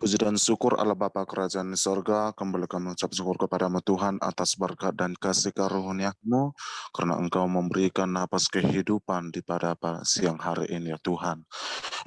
Puji dan syukur Allah Bapa Kerajaan di sorga, kembali kami mengucap syukur kepadamu Tuhan atas berkat dan kasih karunia-Mu, karena Engkau memberikan napas kehidupan di pada siang hari ini ya Tuhan.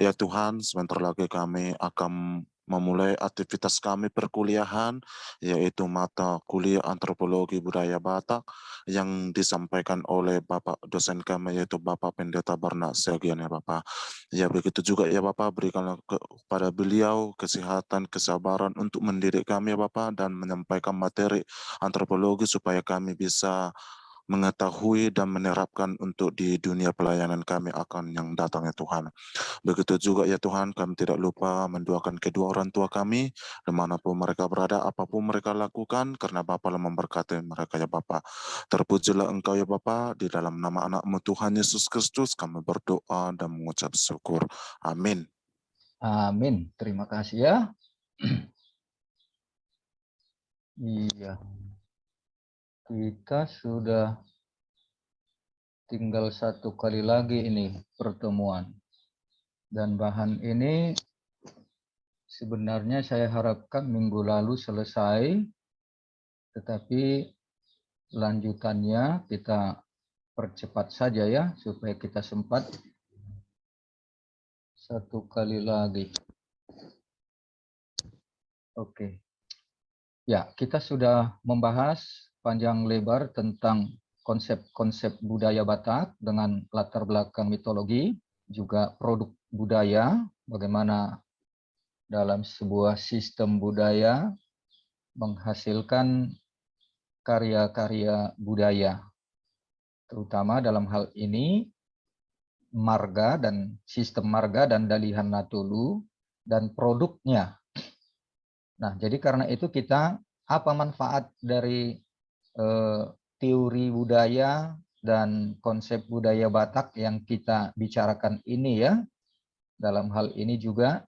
Ya Tuhan, sebentar lagi kami akan memulai aktivitas kami perkuliahan, yaitu mata kuliah Antropologi Budaya Batak yang disampaikan oleh Bapak dosen kami, yaitu Bapak Pendeta Barna Segian ya Bapak. Ya begitu juga ya Bapak, berikanlah kepada beliau kesehatan, kesabaran untuk mendidik kami ya Bapak, dan menyampaikan materi antropologi supaya kami bisa mengetahui dan menerapkan untuk di dunia pelayanan kami akan yang datang ya Tuhan. Begitu juga ya Tuhan, kami tidak lupa mendoakan kedua orang tua kami, dimanapun mereka berada, apapun mereka lakukan, karena Bapa yang memberkati mereka ya Bapa. Terpujilah Engkau ya Bapa, di dalam nama anak-Mu Tuhan Yesus Kristus, kami berdoa dan mengucap syukur. Amin. Amin. Terima kasih ya. Iya. Kita sudah tinggal satu kali lagi ini pertemuan. Dan bahan ini sebenarnya saya harapkan minggu lalu selesai, tetapi lanjutannya kita percepat saja ya, supaya kita sempat satu kali lagi. Oke. Ya, kita sudah membahas panjang lebar tentang konsep-konsep budaya Batak dengan latar belakang mitologi, juga produk budaya, bagaimana dalam sebuah sistem budaya menghasilkan karya-karya budaya, terutama dalam hal ini marga dan sistem marga dan dalihan Natulu dan produknya. Nah, jadi karena itu kita apa manfaat dari teori budaya dan konsep budaya Batak yang kita bicarakan ini ya. Dalam hal ini juga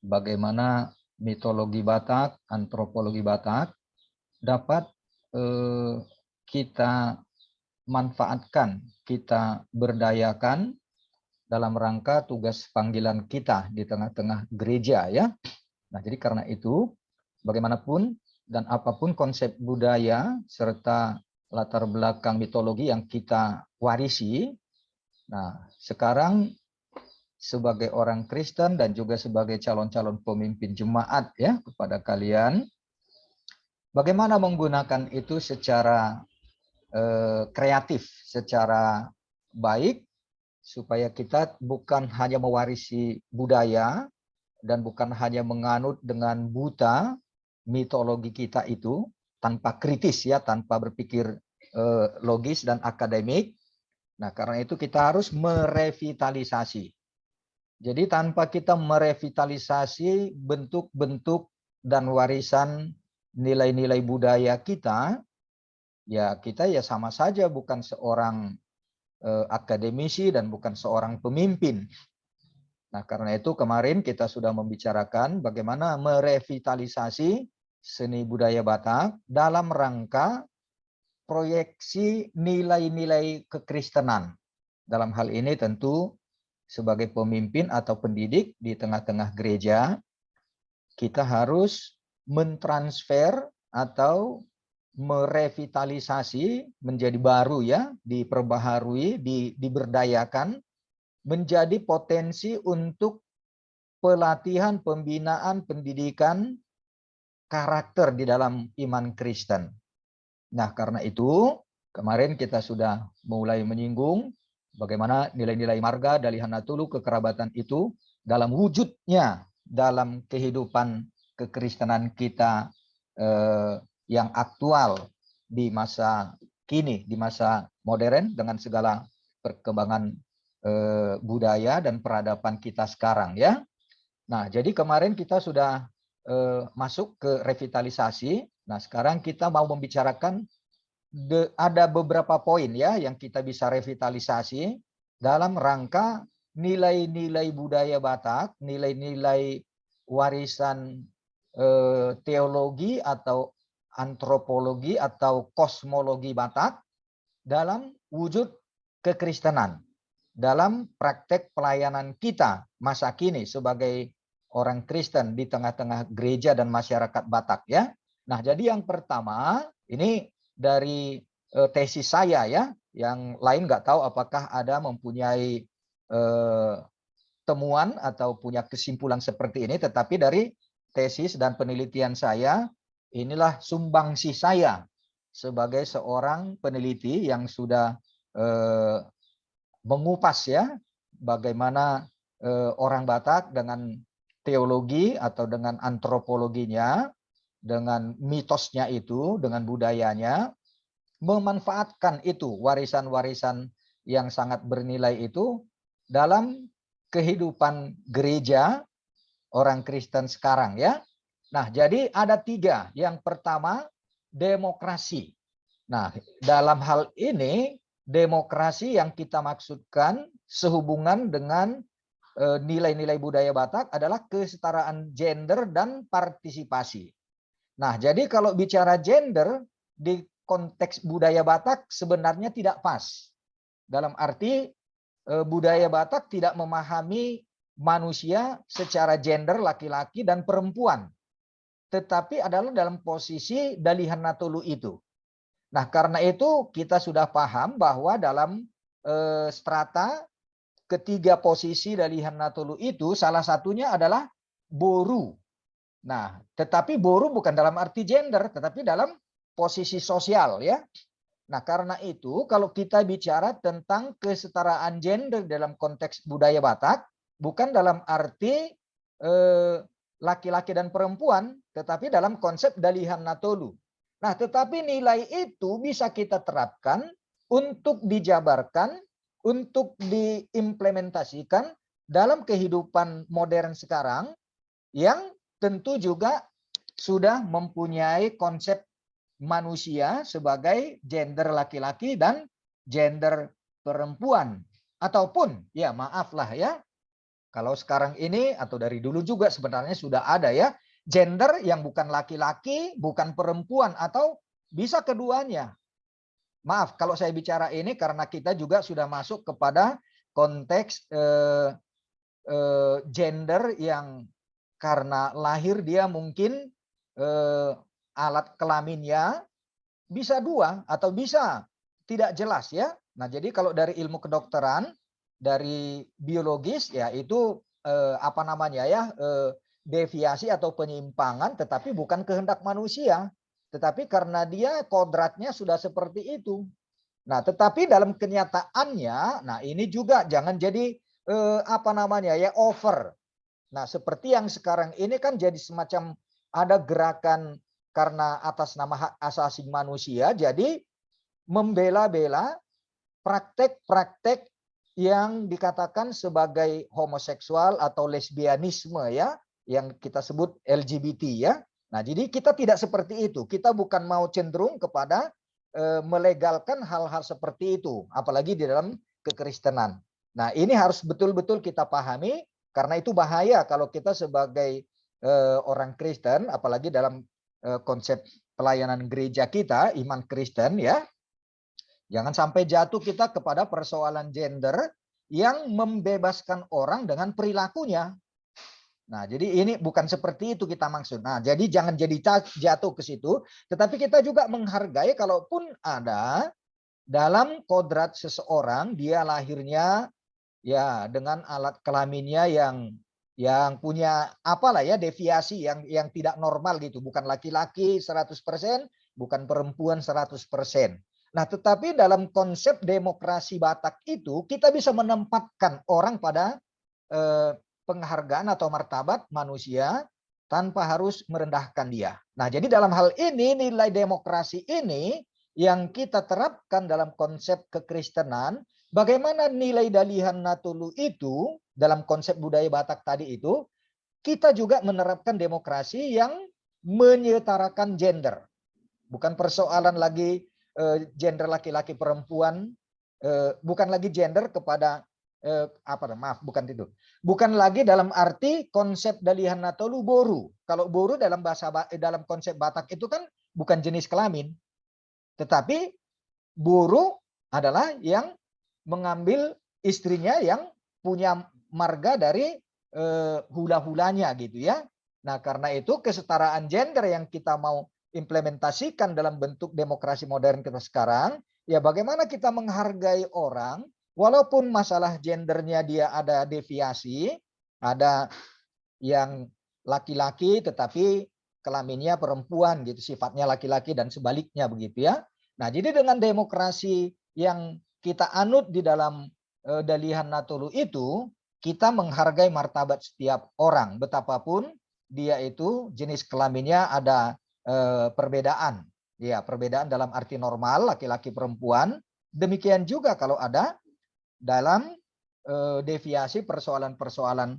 bagaimana mitologi Batak, antropologi Batak dapat kita manfaatkan, kita berdayakan dalam rangka tugas panggilan kita di tengah-tengah gereja ya. Nah, jadi karena itu bagaimanapun dan apapun konsep budaya serta latar belakang mitologi yang kita warisi, nah sekarang sebagai orang Kristen dan juga sebagai calon-calon pemimpin jemaat ya kepada kalian, bagaimana menggunakan itu secara kreatif, secara baik, supaya kita bukan hanya mewarisi budaya dan bukan hanya menganut dengan buta mitologi kita itu tanpa kritis ya, tanpa berpikir logis dan akademik. Nah, karena itu kita harus merevitalisasi. Jadi tanpa kita merevitalisasi bentuk-bentuk dan warisan nilai-nilai budaya kita, ya kita ya sama saja bukan seorang akademisi dan bukan seorang pemimpin. Nah, karena itu kemarin kita sudah membicarakan bagaimana merevitalisasi seni budaya Batak dalam rangka proyeksi nilai-nilai kekristenan. Dalam hal ini tentu sebagai pemimpin atau pendidik di tengah-tengah gereja, kita harus mentransfer atau merevitalisasi menjadi baru ya, diperbaharui, diberdayakan menjadi potensi untuk pelatihan, pembinaan, pendidikan karakter di dalam iman Kristen. Nah, karena itu kemarin kita sudah mulai menyinggung bagaimana nilai-nilai marga, dalihan Natulu, kekerabatan itu dalam wujudnya dalam kehidupan kekristenan kita yang aktual di masa kini, di masa modern dengan segala perkembangan budaya dan peradaban kita sekarang ya. Nah, jadi kemarin kita sudah masuk ke revitalisasi. Nah, sekarang kita mau membicarakan ada beberapa poin ya yang kita bisa revitalisasi dalam rangka nilai-nilai budaya Batak, nilai-nilai warisan teologi atau antropologi atau kosmologi Batak dalam wujud kekristenan, dalam praktek pelayanan kita masa kini sebagai orang Kristen di tengah-tengah gereja dan masyarakat Batak ya. Nah, jadi yang pertama ini dari tesis saya ya, yang lain nggak tahu apakah ada mempunyai temuan atau punya kesimpulan seperti ini, tetapi dari tesis dan penelitian saya, inilah sumbangsi saya sebagai seorang peneliti yang sudah mengupas ya bagaimana orang Batak dengan teologi atau dengan antropologinya, dengan mitosnya itu, dengan budayanya, memanfaatkan itu warisan-warisan yang sangat bernilai itu dalam kehidupan gereja orang Kristen sekarang ya. Nah, jadi ada 3. Yang pertama, demokrasi. Nah, dalam hal ini demokrasi yang kita maksudkan sehubungan dengan nilai-nilai budaya Batak adalah kesetaraan gender dan partisipasi. Nah, jadi kalau bicara gender di konteks budaya Batak sebenarnya tidak pas. Dalam arti budaya Batak tidak memahami manusia secara gender laki-laki dan perempuan, tetapi adalah dalam posisi Dalihan Natolu itu. Nah, karena itu kita sudah paham bahwa dalam strata ketiga posisi Dalihan Natolu itu salah satunya adalah Boru. Nah, tetapi Boru bukan dalam arti gender, tetapi dalam posisi sosial ya. Nah, karena itu kalau kita bicara tentang kesetaraan gender dalam konteks budaya Batak, bukan dalam arti laki-laki dan perempuan, tetapi dalam konsep Dalihan Natolu. Nah, tetapi nilai itu bisa kita terapkan untuk dijabarkan, untuk diimplementasikan dalam kehidupan modern sekarang yang tentu juga sudah mempunyai konsep manusia sebagai gender laki-laki dan gender perempuan. Ataupun ya maaflah ya, kalau sekarang ini atau dari dulu juga sebenarnya sudah ada ya gender yang bukan laki-laki, bukan perempuan, atau bisa keduanya. Maaf kalau saya bicara ini karena kita juga sudah masuk kepada konteks gender yang karena lahir dia mungkin alat kelaminnya bisa 2 atau bisa tidak jelas ya. Nah, jadi kalau dari ilmu kedokteran, dari biologis ya itu apa namanya ya, deviasi atau penyimpangan, tetapi bukan kehendak manusia, tetapi karena dia kodratnya sudah seperti itu. Nah, tetapi dalam kenyataannya, nah ini juga jangan jadi apa namanya ya over. Nah, seperti yang sekarang ini kan jadi semacam ada gerakan karena atas nama hak asasi manusia, jadi membela-bela praktek-praktek yang dikatakan sebagai homoseksual atau lesbianisme ya, yang kita sebut LGBT ya. Nah, jadi kita tidak seperti itu. Kita bukan mau cenderung kepada melegalkan hal-hal seperti itu, apalagi di dalam kekristenan. Nah, ini harus betul-betul kita pahami karena itu bahaya kalau kita sebagai orang Kristen, apalagi dalam konsep pelayanan gereja kita, iman Kristen ya, jangan sampai jatuh kita kepada persoalan gender yang membebaskan orang dengan perilakunya. Nah, jadi ini bukan seperti itu kita maksud. Nah, jadi jangan jadi jatuh ke situ, tetapi kita juga menghargai kalaupun ada dalam kodrat seseorang dia lahirnya ya dengan alat kelaminnya yang punya apalah ya deviasi yang tidak normal gitu, bukan laki-laki 100%, bukan perempuan 100%. Nah, tetapi dalam konsep demokrasi Batak itu kita bisa menempatkan orang pada penghargaan atau martabat manusia tanpa harus merendahkan dia. Nah, jadi dalam hal ini nilai demokrasi ini yang kita terapkan dalam konsep kekristenan, bagaimana nilai Dalihan Natolu itu dalam konsep budaya Batak tadi itu, kita juga menerapkan demokrasi yang menyetarakan gender. Bukan persoalan lagi gender laki-laki perempuan, bukan lagi gender kepada bukan itu. Bukan lagi dalam arti konsep Dalihan Natolu Boru. Kalau Boru dalam dalam konsep Batak itu kan bukan jenis kelamin. Tetapi Boru adalah yang mengambil istrinya yang punya marga dari hula-hulanya gitu ya. Nah, karena itu kesetaraan gender yang kita mau implementasikan dalam bentuk demokrasi modern kita sekarang, ya bagaimana kita menghargai orang walaupun masalah gendernya dia ada deviasi, ada yang laki-laki tetapi kelaminnya perempuan gitu, sifatnya laki-laki dan sebaliknya begitu ya. Nah, jadi dengan demokrasi yang kita anut di dalam Dalihan Natolu itu, kita menghargai martabat setiap orang, betapapun dia itu jenis kelaminnya ada perbedaan. Ya, perbedaan dalam arti normal, laki-laki perempuan. Demikian juga kalau ada dalam deviasi persoalan-persoalan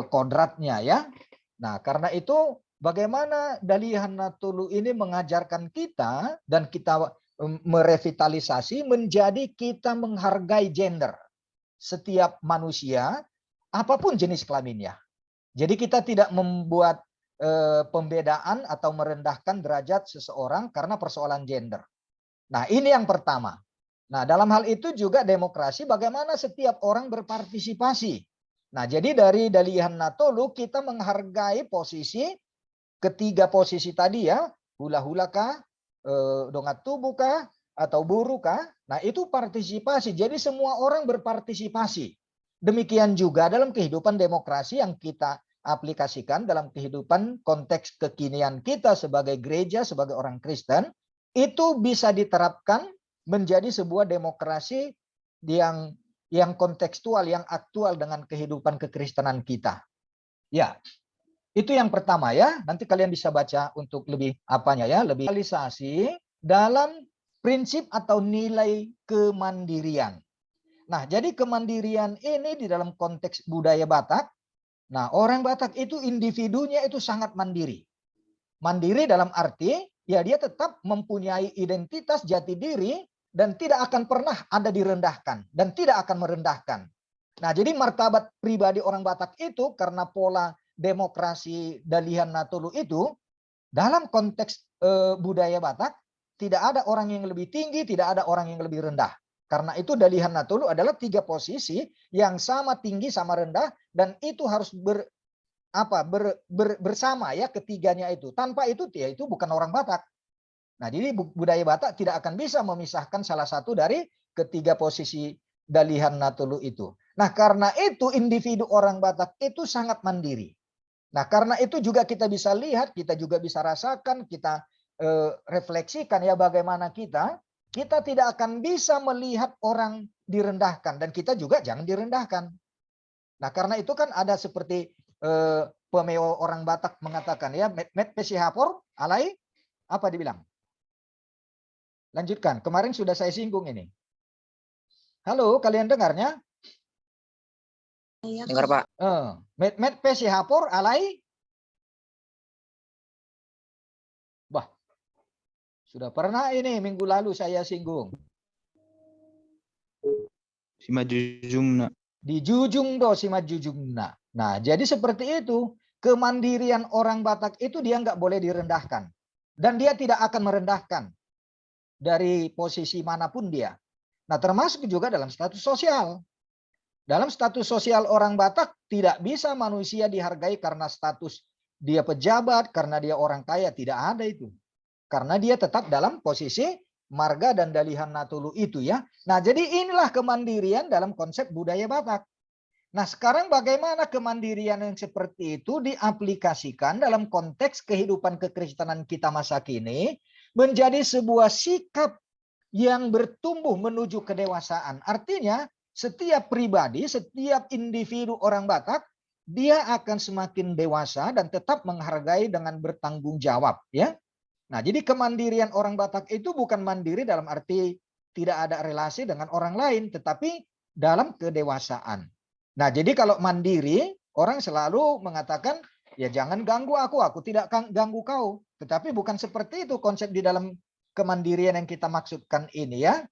kodratnya ya. Nah, karena itu bagaimana Dalihan Natolu ini mengajarkan kita dan kita merevitalisasi menjadi kita menghargai gender setiap manusia apapun jenis kelaminnya. Jadi kita tidak membuat pembedaan atau merendahkan derajat seseorang karena persoalan gender. Nah, ini yang pertama. Nah, dalam hal itu juga demokrasi bagaimana setiap orang berpartisipasi. Nah, jadi dari Dalihan Natolu kita menghargai posisi, ketiga posisi tadi ya, hula-hula kah, dongat tubuh kah, atau buruh kah. Nah, itu partisipasi. Jadi semua orang berpartisipasi. Demikian juga dalam kehidupan demokrasi yang kita aplikasikan dalam kehidupan konteks kekinian kita sebagai gereja, sebagai orang Kristen, itu bisa diterapkan menjadi sebuah demokrasi yang kontekstual, yang aktual dengan kehidupan kekristenan kita. Ya, itu yang pertama ya. Nanti kalian bisa baca untuk lebih apanya ya, lebih realisasi dalam prinsip atau nilai kemandirian. Nah, jadi kemandirian ini di dalam konteks budaya Batak, nah orang Batak itu individunya itu sangat mandiri. Mandiri dalam arti ya dia tetap mempunyai identitas jati diri dan tidak akan pernah ada direndahkan dan tidak akan merendahkan. Nah, jadi martabat pribadi orang Batak itu karena pola demokrasi Dalihan Natolu itu dalam konteks budaya Batak tidak ada orang yang lebih tinggi, tidak ada orang yang lebih rendah. Karena itu Dalihan Natolu adalah tiga posisi yang sama tinggi sama rendah dan itu harus bersama ya ketiganya itu. Tanpa itu ya itu bukan orang Batak. Nah, jadi budaya Batak tidak akan bisa memisahkan salah satu dari ketiga posisi Dalihan Natolu itu. Nah, karena itu individu orang Batak itu sangat mandiri. Nah, karena itu juga kita bisa lihat, kita juga bisa rasakan, kita refleksikan ya bagaimana kita tidak akan bisa melihat orang direndahkan dan kita juga jangan direndahkan. Nah, karena itu kan ada seperti pemeo orang Batak mengatakan ya met pesihapor alai apa dibilang? Lanjutkan. Kemarin sudah saya singgung ini. Halo, kalian dengarnya? Dengar, Pak. Met pesihapor alai. Bah. Sudah pernah ini minggu lalu saya singgung. Simajujungna. Di jujung do simajujungna. Nah, jadi seperti itu. Kemandirian orang Batak itu dia nggak boleh direndahkan. Dan dia tidak akan merendahkan. Dari posisi manapun dia. Nah, termasuk juga dalam status sosial. Dalam status sosial orang Batak tidak bisa manusia dihargai karena status dia pejabat, karena dia orang kaya, tidak ada itu. Karena dia tetap dalam posisi marga dan Dalihan Natolu itu ya. Nah, jadi inilah kemandirian dalam konsep budaya Batak. Nah, sekarang bagaimana kemandirian yang seperti itu diaplikasikan dalam konteks kehidupan kekristenan kita masa kini menjadi sebuah sikap yang bertumbuh menuju kedewasaan. Artinya, setiap pribadi, setiap individu orang Batak, dia akan semakin dewasa dan tetap menghargai dengan bertanggung jawab ya. Nah, jadi kemandirian orang Batak itu bukan mandiri dalam arti tidak ada relasi dengan orang lain, tetapi dalam kedewasaan. Nah, jadi kalau mandiri, orang selalu mengatakan, ya jangan ganggu aku tidak ganggu kau. Tetapi bukan seperti itu konsep di dalam kemandirian yang kita maksudkan ini ya.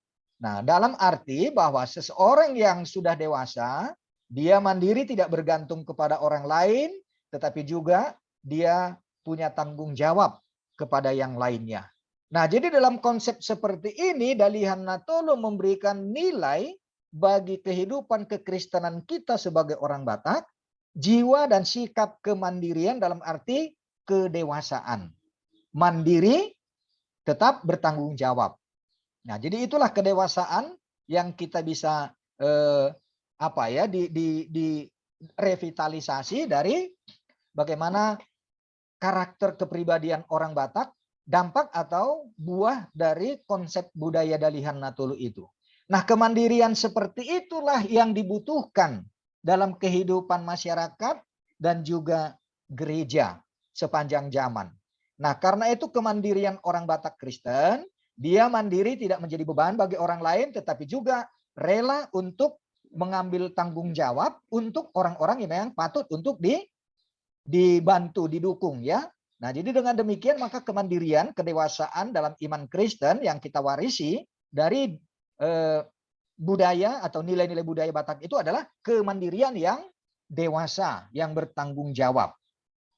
Nah, dalam arti bahwa seseorang yang sudah dewasa, dia mandiri tidak bergantung kepada orang lain, tetapi juga dia punya tanggung jawab kepada yang lainnya. Nah, jadi dalam konsep seperti ini, Dalihan Natolu memberikan nilai bagi kehidupan kekristenan kita sebagai orang Batak, jiwa dan sikap kemandirian dalam arti kedewasaan. Mandiri tetap bertanggung jawab. Nah, jadi itulah kedewasaan yang kita bisa direvitalisasi dari bagaimana karakter kepribadian orang Batak, dampak atau buah dari konsep budaya Dalihan Natolu itu. Nah, kemandirian seperti itulah yang dibutuhkan dalam kehidupan masyarakat dan juga gereja sepanjang zaman. Nah, karena itu kemandirian orang Batak Kristen, dia mandiri tidak menjadi beban bagi orang lain, tetapi juga rela untuk mengambil tanggung jawab untuk orang-orang yang memang patut untuk dibantu, didukung ya. Nah, jadi dengan demikian maka kemandirian, kedewasaan dalam iman Kristen yang kita warisi dari budaya atau nilai-nilai budaya Batak itu adalah kemandirian yang dewasa, yang bertanggung jawab.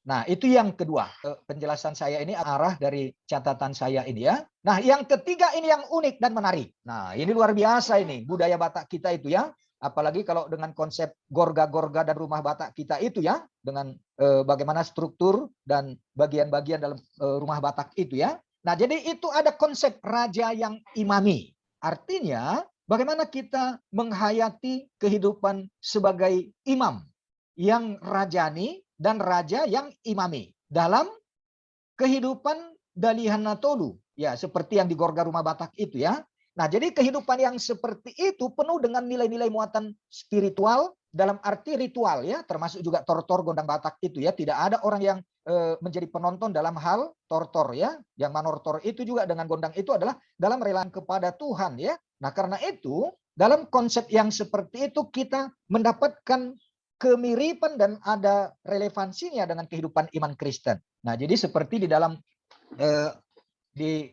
Nah, itu yang kedua. Penjelasan saya ini arah dari catatan saya ini ya. Nah, yang ketiga ini yang unik dan menarik. Nah, ini luar biasa ini budaya Batak kita itu ya. Apalagi kalau dengan konsep gorga-gorga dan rumah Batak kita itu ya. Dengan bagaimana struktur dan bagian-bagian dalam rumah Batak itu ya. Nah, jadi itu ada konsep raja yang imami. Artinya bagaimana kita menghayati kehidupan sebagai imam yang rajani dan raja yang imami dalam kehidupan Dalihan Natolu ya, seperti yang di Gorga Rumah Batak itu ya. Nah, jadi kehidupan yang seperti itu penuh dengan nilai-nilai muatan spiritual dalam arti ritual ya, termasuk juga tortor gondang Batak itu ya. Tidak ada orang yang menjadi penonton dalam hal tortor ya. Yang manortor itu juga dengan gondang itu adalah dalam relaan kepada Tuhan ya. Nah, karena itu dalam konsep yang seperti itu kita mendapatkan kemiripan dan ada relevansinya dengan kehidupan iman Kristen. Nah, jadi seperti di dalam di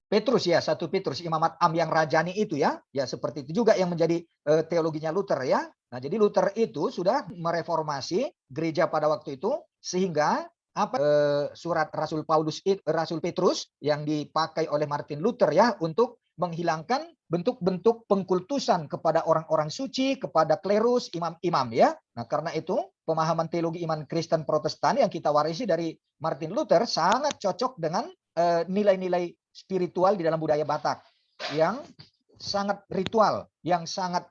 Petrus ya, 1 Petrus Imamat Am yang rajani itu ya, ya seperti itu juga yang menjadi teologinya Luther ya. Nah, jadi Luther itu sudah mereformasi gereja pada waktu itu sehingga surat Rasul Petrus yang dipakai oleh Martin Luther ya untuk menghilangkan bentuk-bentuk pengkultusan kepada orang-orang suci, kepada klerus, imam-imam ya. Nah, karena itu pemahaman teologi iman Kristen Protestan yang kita warisi dari Martin Luther sangat cocok dengan nilai-nilai spiritual di dalam budaya Batak yang sangat ritual, yang sangat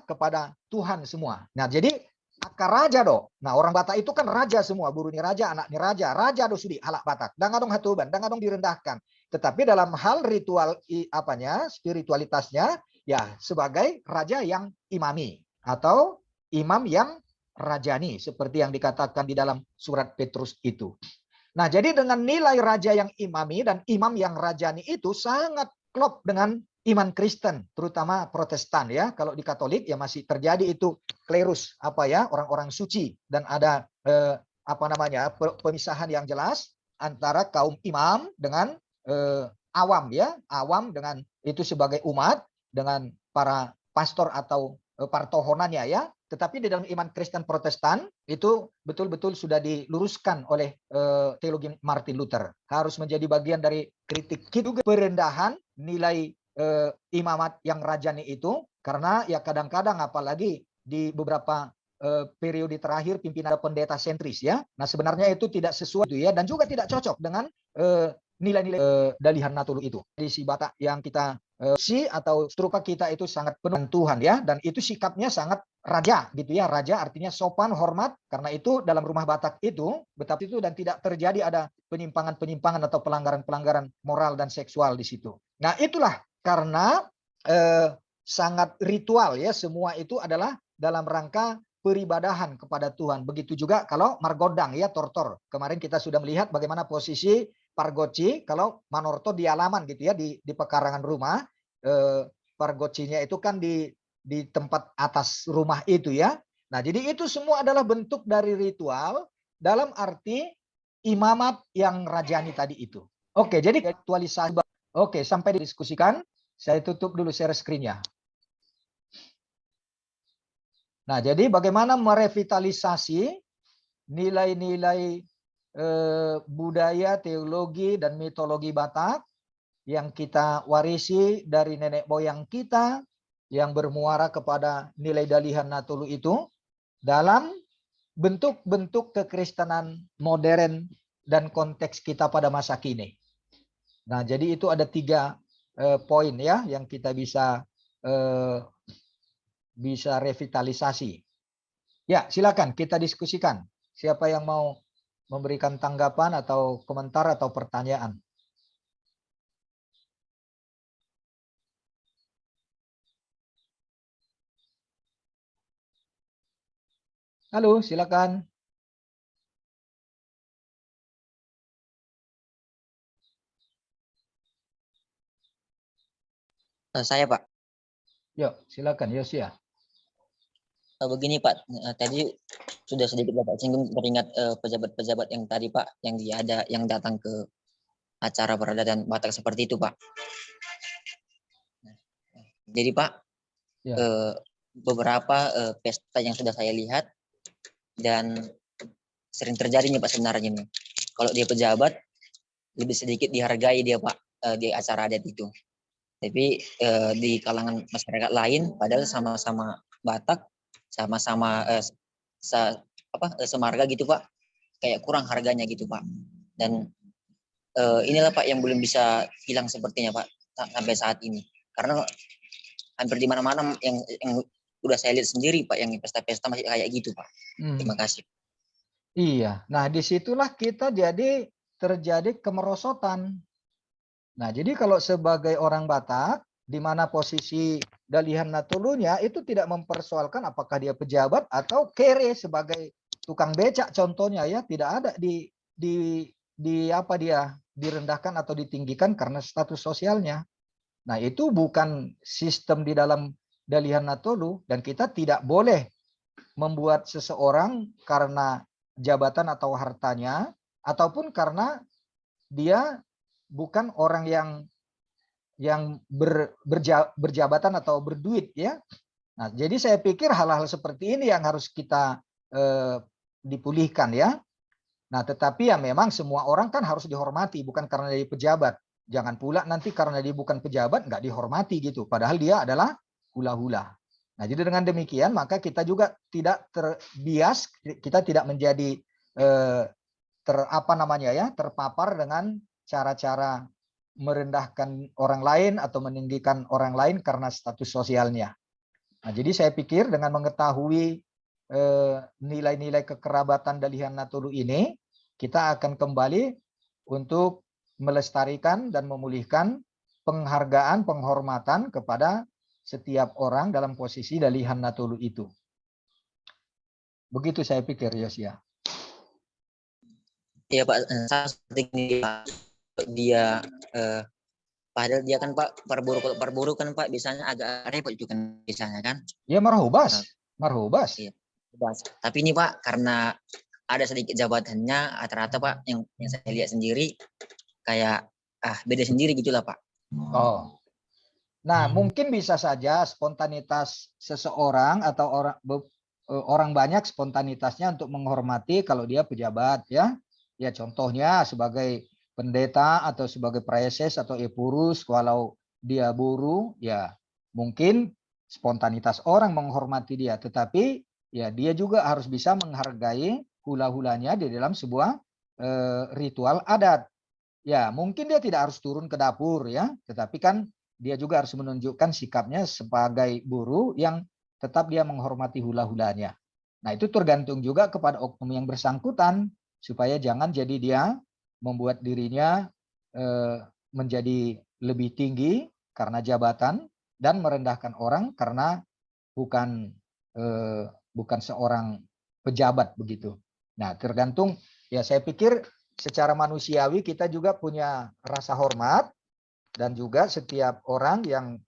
kepada Tuhan semua. Nah, jadi akar raja do. Nah, orang Batak itu kan raja semua, buruni raja, anaknya raja, raja do sudi halak Batak. Dangadong hatuban, dangadong direndahkan. Tetapi dalam hal ritual spiritualitasnya ya sebagai raja yang imami atau imam yang rajani seperti yang dikatakan di dalam surat Petrus itu. Nah, jadi dengan nilai raja yang imami dan imam yang rajani itu sangat klop dengan iman Kristen, terutama Protestan ya. Kalau di Katolik ya masih terjadi itu klerus orang-orang suci dan ada pemisahan yang jelas antara kaum imam dengan awam ya, awam dengan itu sebagai umat dengan para pastor atau partohonannya ya. Tetapi di dalam iman Kristen Protestan itu betul-betul sudah diluruskan oleh teologi Martin Luther. Harus menjadi bagian dari kritik juga perendahan nilai imamat yang rajani itu karena ya kadang-kadang apalagi di beberapa periode terakhir pimpinan pendeta sentris ya. Nah, sebenarnya itu tidak sesuai ya dan juga tidak cocok dengan nilai-nilai Dalihan Natolu itu. Di si Batak yang kita atau struktur kita itu sangat penuh Tuhan ya, dan itu sikapnya sangat raja gitu ya. Raja artinya sopan, hormat. Karena itu dalam rumah Batak itu betapa itu dan tidak terjadi ada penyimpangan-penyimpangan atau pelanggaran-pelanggaran moral dan seksual di situ. Nah, itulah karena sangat ritual ya, semua itu adalah dalam rangka peribadahan kepada Tuhan. Begitu juga kalau margodang ya, tortor. Kemarin kita sudah melihat bagaimana posisi pargoci kalau manorto di halaman gitu ya, di pekarangan rumah. Pargocinya itu kan di tempat atas rumah itu ya. Nah, jadi itu semua adalah bentuk dari ritual dalam arti imamat yang rajani tadi itu. Oke, jadi aktualisasi. Oke, sampai didiskusikan. Saya tutup dulu share screen-nya. Nah, jadi bagaimana merevitalisasi nilai-nilai budaya, teologi, dan mitologi Batak yang kita warisi dari nenek moyang kita yang bermuara kepada nilai Dalihan Natolu itu dalam bentuk-bentuk kekristenan modern dan konteks kita pada masa kini. Nah, jadi itu ada 3 poin ya yang kita bisa revitalisasi. Ya, silakan kita diskusikan. Siapa yang mau memberikan tanggapan atau komentar atau pertanyaan? Halo, silakan. Saya Pak, Yuk, silakan Yosia. begini Pak, tadi sudah sedikit Bapak singgung teringat pejabat-pejabat yang tadi Pak, yang datang ke acara peradaan Batak seperti itu Pak. Jadi Pak, Ya. beberapa pesta yang sudah saya lihat dan sering terjadi nih Pak sebenarnya nih. Kalau dia pejabat, lebih sedikit dihargai dia Pak di acara adat itu. Tapi di kalangan masyarakat lain, padahal sama-sama Batak, sama-sama semarga gitu Pak, kayak kurang harganya gitu Pak. Dan inilah Pak yang belum bisa hilang sepertinya Pak sampai saat ini. Karena hampir di mana-mana yang udah saya lihat sendiri Pak, yang pesta-pesta masih kayak gitu Pak. Terima kasih. Iya, nah disitulah kita jadi terjadi kemerosotan. Nah, jadi kalau sebagai orang Batak, di mana posisi Dalihan Natulunya itu tidak mempersoalkan apakah dia pejabat atau kere sebagai tukang becak contohnya ya, tidak ada di apa dia direndahkan atau ditinggikan karena status sosialnya. Nah, itu bukan sistem di dalam Dalihan Natulu dan kita tidak boleh membuat seseorang karena jabatan atau hartanya ataupun karena dia bukan orang yang berjabatan atau berduit ya. Nah, jadi saya pikir hal-hal seperti ini yang harus kita dipulihkan ya. Nah, tetapi ya memang semua orang kan harus dihormati bukan karena dia pejabat. Jangan pula nanti karena dia bukan pejabat nggak dihormati gitu. Padahal dia adalah hula-hula. Nah, jadi dengan demikian maka kita juga tidak terbias, kita tidak menjadi terpapar dengan cara-cara merendahkan orang lain atau meninggikan orang lain karena status sosialnya. Nah, jadi saya pikir dengan mengetahui nilai-nilai kekerabatan Dalihan Natulu ini, kita akan kembali untuk melestarikan dan memulihkan penghargaan, penghormatan kepada setiap orang dalam posisi Dalihan Natulu itu. Begitu saya pikir, Yosia. Iya Pak, seperti ini Pak, dia padahal dia kan Pak perburu kan Pak biasanya agak repot juga kan biasanya kan. Ya marhubas. Iya. Tapi ini Pak karena ada sedikit jabatannya rata-rata Pak yang saya lihat sendiri kayak beda sendiri gitulah Pak. Oh. Nah, mungkin bisa saja spontanitas seseorang atau orang banyak spontanitasnya untuk menghormati kalau dia pejabat ya. Ya contohnya sebagai pendeta atau sebagai praeses atau epurus kalau dia buruh ya mungkin spontanitas orang menghormati dia, tetapi ya dia juga harus bisa menghargai hula-hulanya di dalam sebuah ritual adat. Ya, mungkin dia tidak harus turun ke dapur ya, tetapi kan dia juga harus menunjukkan sikapnya sebagai buruh yang tetap dia menghormati hula-hulanya. Nah, itu tergantung juga kepada oknum yang bersangkutan supaya jangan jadi dia membuat dirinya menjadi lebih tinggi karena jabatan dan merendahkan orang karena bukan seorang pejabat begitu. Nah, tergantung ya saya pikir secara manusiawi kita juga punya rasa hormat dan juga setiap orang yang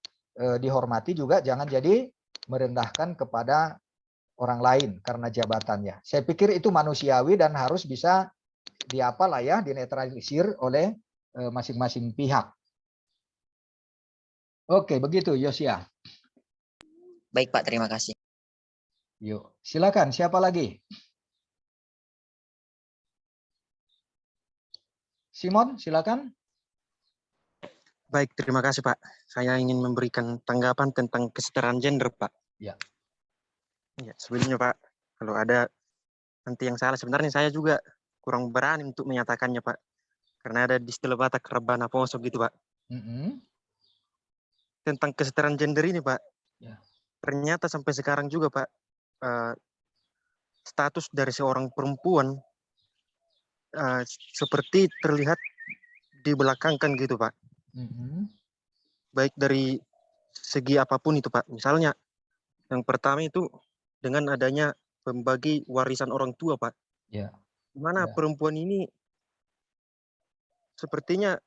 dihormati juga jangan jadi merendahkan kepada orang lain karena jabatannya. Saya pikir itu manusiawi dan harus bisa dinetralisir oleh masing-masing pihak. Oke, begitu Yosia. Baik Pak, terima kasih. Yuk, silakan. Siapa lagi? Simon, silakan. Baik, terima kasih Pak. Saya ingin memberikan tanggapan tentang kesetaraan gender Pak. Ya. Ya, sebelumnya Pak, kalau ada nanti yang salah. Sebenarnya saya juga kurang berani untuk menyatakannya, Pak. Karena ada di istilah Batak rebana posok gitu, Pak. Tentang kesetaraan gender ini, Pak. Ya. Ternyata sampai sekarang juga, Pak, status dari seorang perempuan seperti terlihat dibelakangkan gitu, Pak. Baik dari segi apapun itu, Pak. Misalnya, yang pertama itu dengan adanya pembagi warisan orang tua, Pak. Ya. Mana perempuan ini sepertinya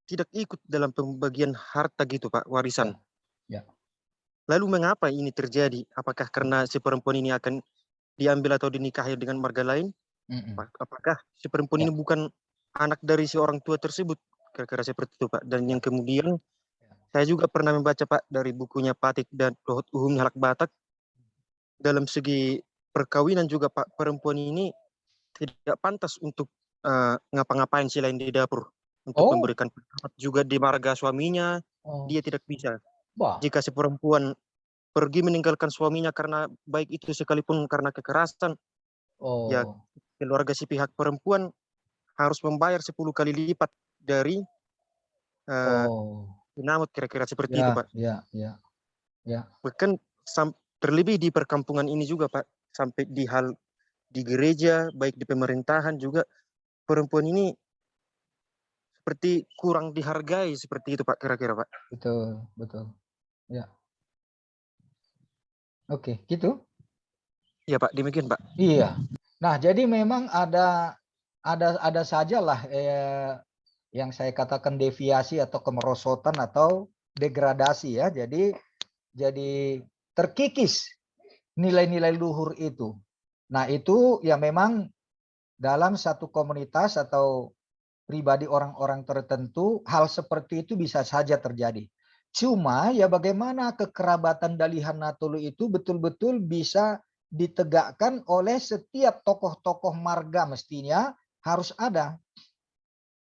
tidak ikut dalam pembagian harta gitu, Pak, warisan. Ya. Lalu mengapa ini terjadi? Apakah karena si perempuan ini akan diambil atau dinikahi dengan marga lain? Apakah si perempuan ini bukan anak dari si orang tua tersebut? Kira-kira seperti itu, Pak. Dan yang kemudian saya juga pernah membaca, Pak, dari bukunya Patik dan Dohot Uhum Halak Batak. Dalam segi perkawinan juga, Pak, perempuan ini tidak pantas untuk ngapa-ngapain selain di dapur. Untuk memberikan pendapat juga di marga suaminya, dia tidak bisa. Jika si perempuan pergi meninggalkan suaminya karena baik itu sekalipun karena kekerasan, ya keluarga si pihak perempuan harus membayar 10 kali lipat dari penamut, kira-kira seperti itu, Pak. Bahkan terlebih di perkampungan ini juga, Pak, sampai di gereja, baik di pemerintahan juga, perempuan ini seperti kurang dihargai seperti itu, Pak, kira-kira, Pak. Betul. Ya. Oke, gitu. Iya, Pak, demikian, Pak. Iya. Nah, jadi memang ada sajalah yang saya katakan deviasi atau kemerosotan atau degradasi ya. Jadi terkikis nilai-nilai luhur itu. Nah, itu ya memang dalam satu komunitas atau pribadi orang-orang tertentu hal seperti itu bisa saja terjadi. Cuma ya bagaimana kekerabatan Dalihan Natulu itu betul-betul bisa ditegakkan oleh setiap tokoh-tokoh marga, mestinya harus ada.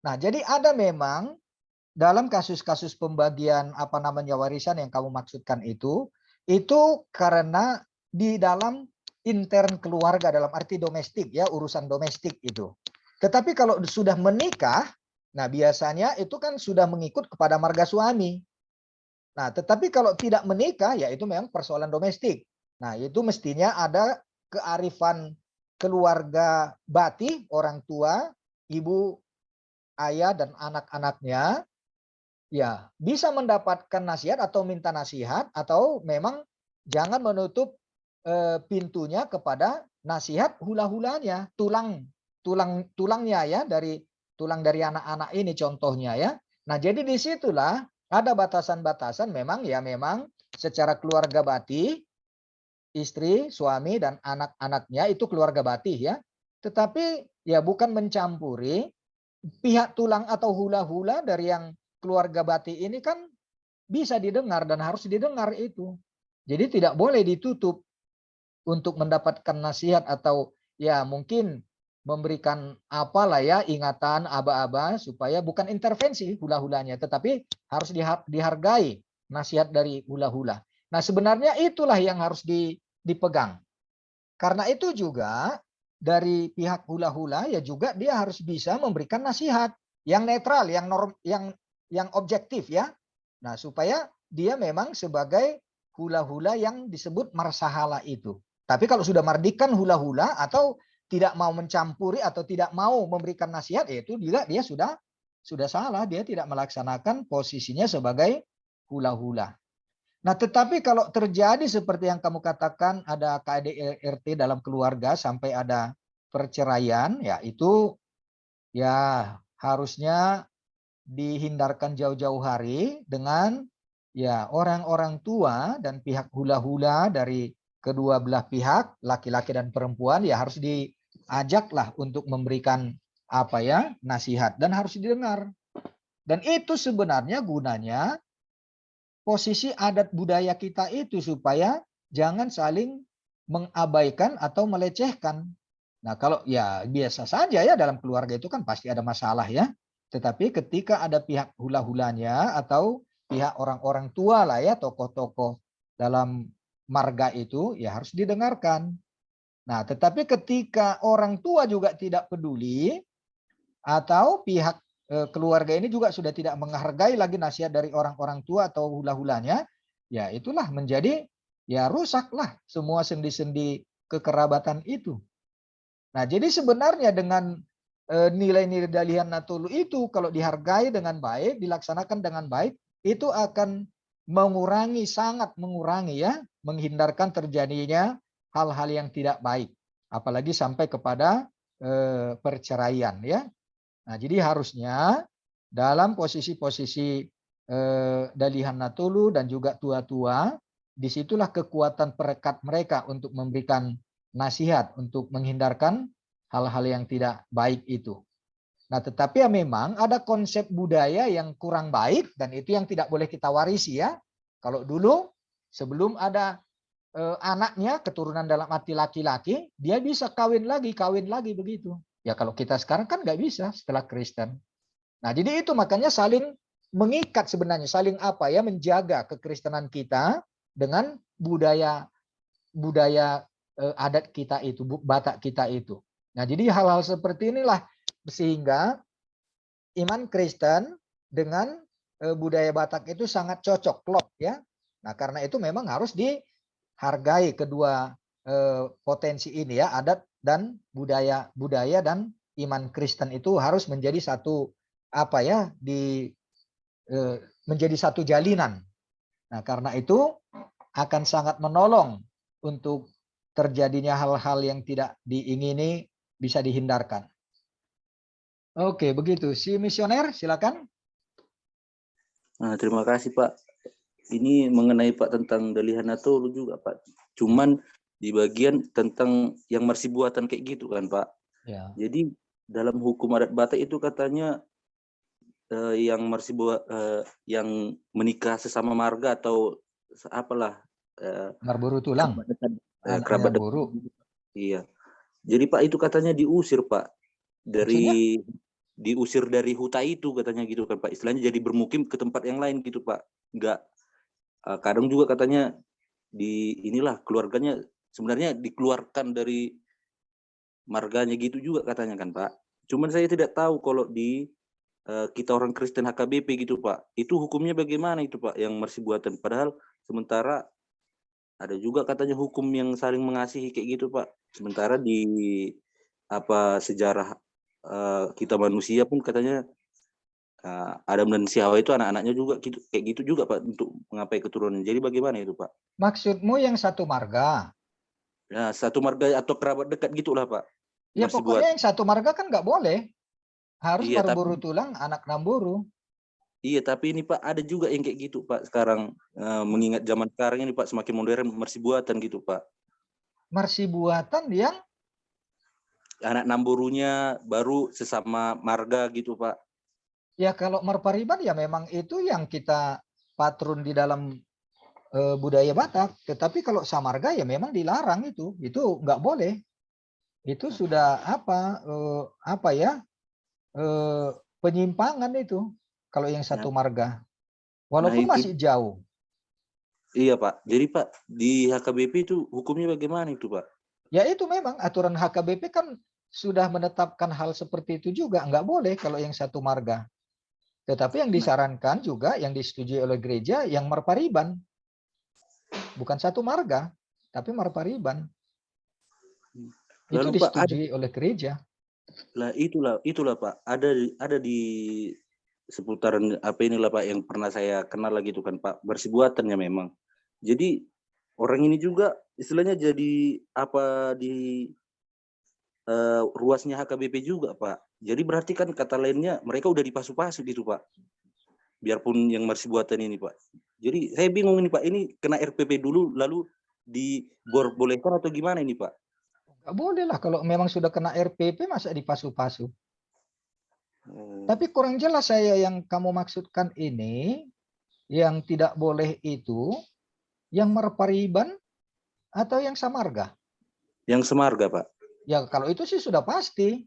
Nah, jadi ada memang dalam kasus-kasus pembagian warisan yang kamu maksudkan itu karena di dalam intern keluarga, dalam arti domestik ya, urusan domestik itu. Tetapi kalau sudah menikah, nah biasanya itu kan sudah mengikut kepada marga suami. Nah, tetapi kalau tidak menikah, ya itu memang persoalan domestik. Nah, itu mestinya ada kearifan keluarga bati, orang tua, ibu, ayah, dan anak-anaknya, ya bisa mendapatkan nasihat atau minta nasihat, atau memang jangan menutup pintunya kepada nasihat hula-hulanya, tulangnya ya, tulang dari anak-anak ini contohnya ya. Nah, jadi disitulah ada batasan-batasan memang secara keluarga bati, istri, suami, dan anak-anaknya itu keluarga bati ya. Tetapi ya bukan mencampuri pihak tulang atau hula-hula dari yang keluarga bati ini, kan bisa didengar dan harus didengar itu. Jadi tidak boleh ditutup untuk mendapatkan nasihat atau ya mungkin memberikan apalah ya, ingatan aba-aba, supaya bukan intervensi hula-hulanya, tetapi harus dihargai nasihat dari hula-hula. Nah, sebenarnya itulah yang harus dipegang. Karena itu juga dari pihak hula-hula ya juga dia harus bisa memberikan nasihat yang netral, yang objektif ya. Nah, supaya dia memang sebagai hula-hula yang disebut marsahala itu. Tapi kalau sudah mardikan hula-hula atau tidak mau mencampuri atau tidak mau memberikan nasihat, itu juga dia sudah salah, dia tidak melaksanakan posisinya sebagai hula-hula. Nah, tetapi kalau terjadi seperti yang kamu katakan, ada KDRT dalam keluarga sampai ada perceraian, ya itu ya harusnya dihindarkan jauh-jauh hari dengan ya orang-orang tua dan pihak hula-hula dari kedua belah pihak, laki-laki dan perempuan, ya harus diajaklah untuk memberikan nasihat, dan harus didengar. Dan itu sebenarnya gunanya posisi adat budaya kita itu supaya jangan saling mengabaikan atau melecehkan. Nah, kalau ya biasa saja ya dalam keluarga itu kan pasti ada masalah ya. Tetapi ketika ada pihak hula-hulanya atau pihak orang-orang tua lah ya, tokoh-tokoh dalam marga itu, ya harus didengarkan. Nah, tetapi ketika orang tua juga tidak peduli atau pihak keluarga ini juga sudah tidak menghargai lagi nasihat dari orang-orang tua atau hula-hulanya, ya itulah menjadi ya rusaklah semua sendi-sendi kekerabatan itu. Nah, jadi sebenarnya dengan nilai-nilai Dalihan Natulu itu kalau dihargai dengan baik, dilaksanakan dengan baik, itu akan mengurangi, sangat mengurangi ya, menghindarkan terjadinya hal-hal yang tidak baik, apalagi sampai kepada perceraian ya. Nah, jadi harusnya dalam posisi-posisi Dalihan Natulu dan juga tua-tua, disitulah kekuatan perekat mereka untuk memberikan nasihat, untuk menghindarkan hal-hal yang tidak baik itu. Nah, tetapi ya memang ada konsep budaya yang kurang baik dan itu yang tidak boleh kita warisi ya. Kalau dulu sebelum ada anaknya keturunan dalam arti laki-laki, dia bisa kawin lagi begitu. Ya kalau kita sekarang kan nggak bisa setelah Kristen. Nah, jadi itu makanya saling mengikat sebenarnya, saling apa ya, menjaga kekristenan kita dengan budaya adat kita itu, Batak kita itu. Nah, jadi hal-hal seperti inilah sehingga iman Kristen dengan budaya Batak itu sangat cocok, klop ya. Nah, karena itu memang harus dihargai kedua potensi ini ya, adat dan budaya dan iman Kristen itu harus menjadi satu apa ya, menjadi satu jalinan. Nah, karena itu akan sangat menolong untuk terjadinya hal-hal yang tidak diingini bisa dihindarkan. Oke, begitu. Si misioner, silakan. Nah, terima kasih Pak. Ini mengenai Pak tentang Dalihan Natulu juga Pak. Cuman di bagian tentang yang marsi buatan kayak gitu kan Pak. Ya. Jadi dalam hukum adat Batak itu katanya yang marsi yang menikah sesama marga atau apalah. Berburu tulang. Kerabat dekat. Iya. Jadi Pak itu katanya diusir Pak dari maksudnya? Diusir dari huta itu katanya gitu kan Pak. Istilahnya jadi bermukim ke tempat yang lain gitu Pak. Enggak kadang juga katanya inilah keluarganya sebenarnya dikeluarkan dari marganya gitu juga katanya kan Pak. Cuman saya tidak tahu kalau di kita orang Kristen HKBP gitu Pak. Itu hukumnya bagaimana itu Pak yang marsi buatan, padahal sementara ada juga katanya hukum yang saling mengasihi kayak gitu Pak. Sementara di sejarah kita manusia pun katanya Adam dan si Hawa itu anak-anaknya juga gitu, kayak gitu juga Pak untuk mengapai keturunan. Jadi bagaimana itu Pak? Maksudmu yang satu marga? Ya, satu marga atau kerabat dekat gitulah Pak. Ya pokoknya yang satu marga kan nggak boleh. Harus iya, berburu tulang anak Namburu. Iya, tapi ini Pak ada juga yang kayak gitu Pak sekarang, mengingat zaman sekarang ini Pak semakin modern, marsi buatan gitu Pak. Marsi buatan yang anak Namburunya baru sesama marga gitu Pak. Ya kalau Marpariban ya memang itu yang kita patron di dalam budaya Batak. Tetapi kalau samarga ya memang dilarang itu nggak boleh. Itu sudah penyimpangan itu kalau yang satu marga. Walaupun masih jauh. Iya Pak. Jadi Pak di HKBP itu hukumnya bagaimana itu Pak? Ya itu memang aturan HKBP kan sudah menetapkan hal seperti itu juga. Nggak boleh kalau yang satu marga. Tetapi yang disarankan juga yang disetujui oleh gereja yang Marpariban. Bukan satu marga, tapi Marpariban. Itu disetujui oleh gereja. Lah itulah Pak. Ada di seputaran inilah Pak yang pernah saya kenal lagi itu kan Pak. Marsi buatannya memang. Jadi orang ini juga istilahnya jadi di ruasnya HKBP juga Pak. Jadi berarti kan kata lainnya mereka udah dipasu-pasu gitu Pak. Biarpun yang marsi buatan ini Pak. Jadi saya bingung ini Pak, ini kena RPP dulu lalu dibolehkan atau gimana ini Pak? Nggak boleh lah kalau memang sudah kena RPP masa dipasu-pasu. Tapi kurang jelas saya yang kamu maksudkan ini, yang tidak boleh itu, yang Marpariban atau yang samarga? Yang samarga Pak. Ya kalau itu sih sudah pasti.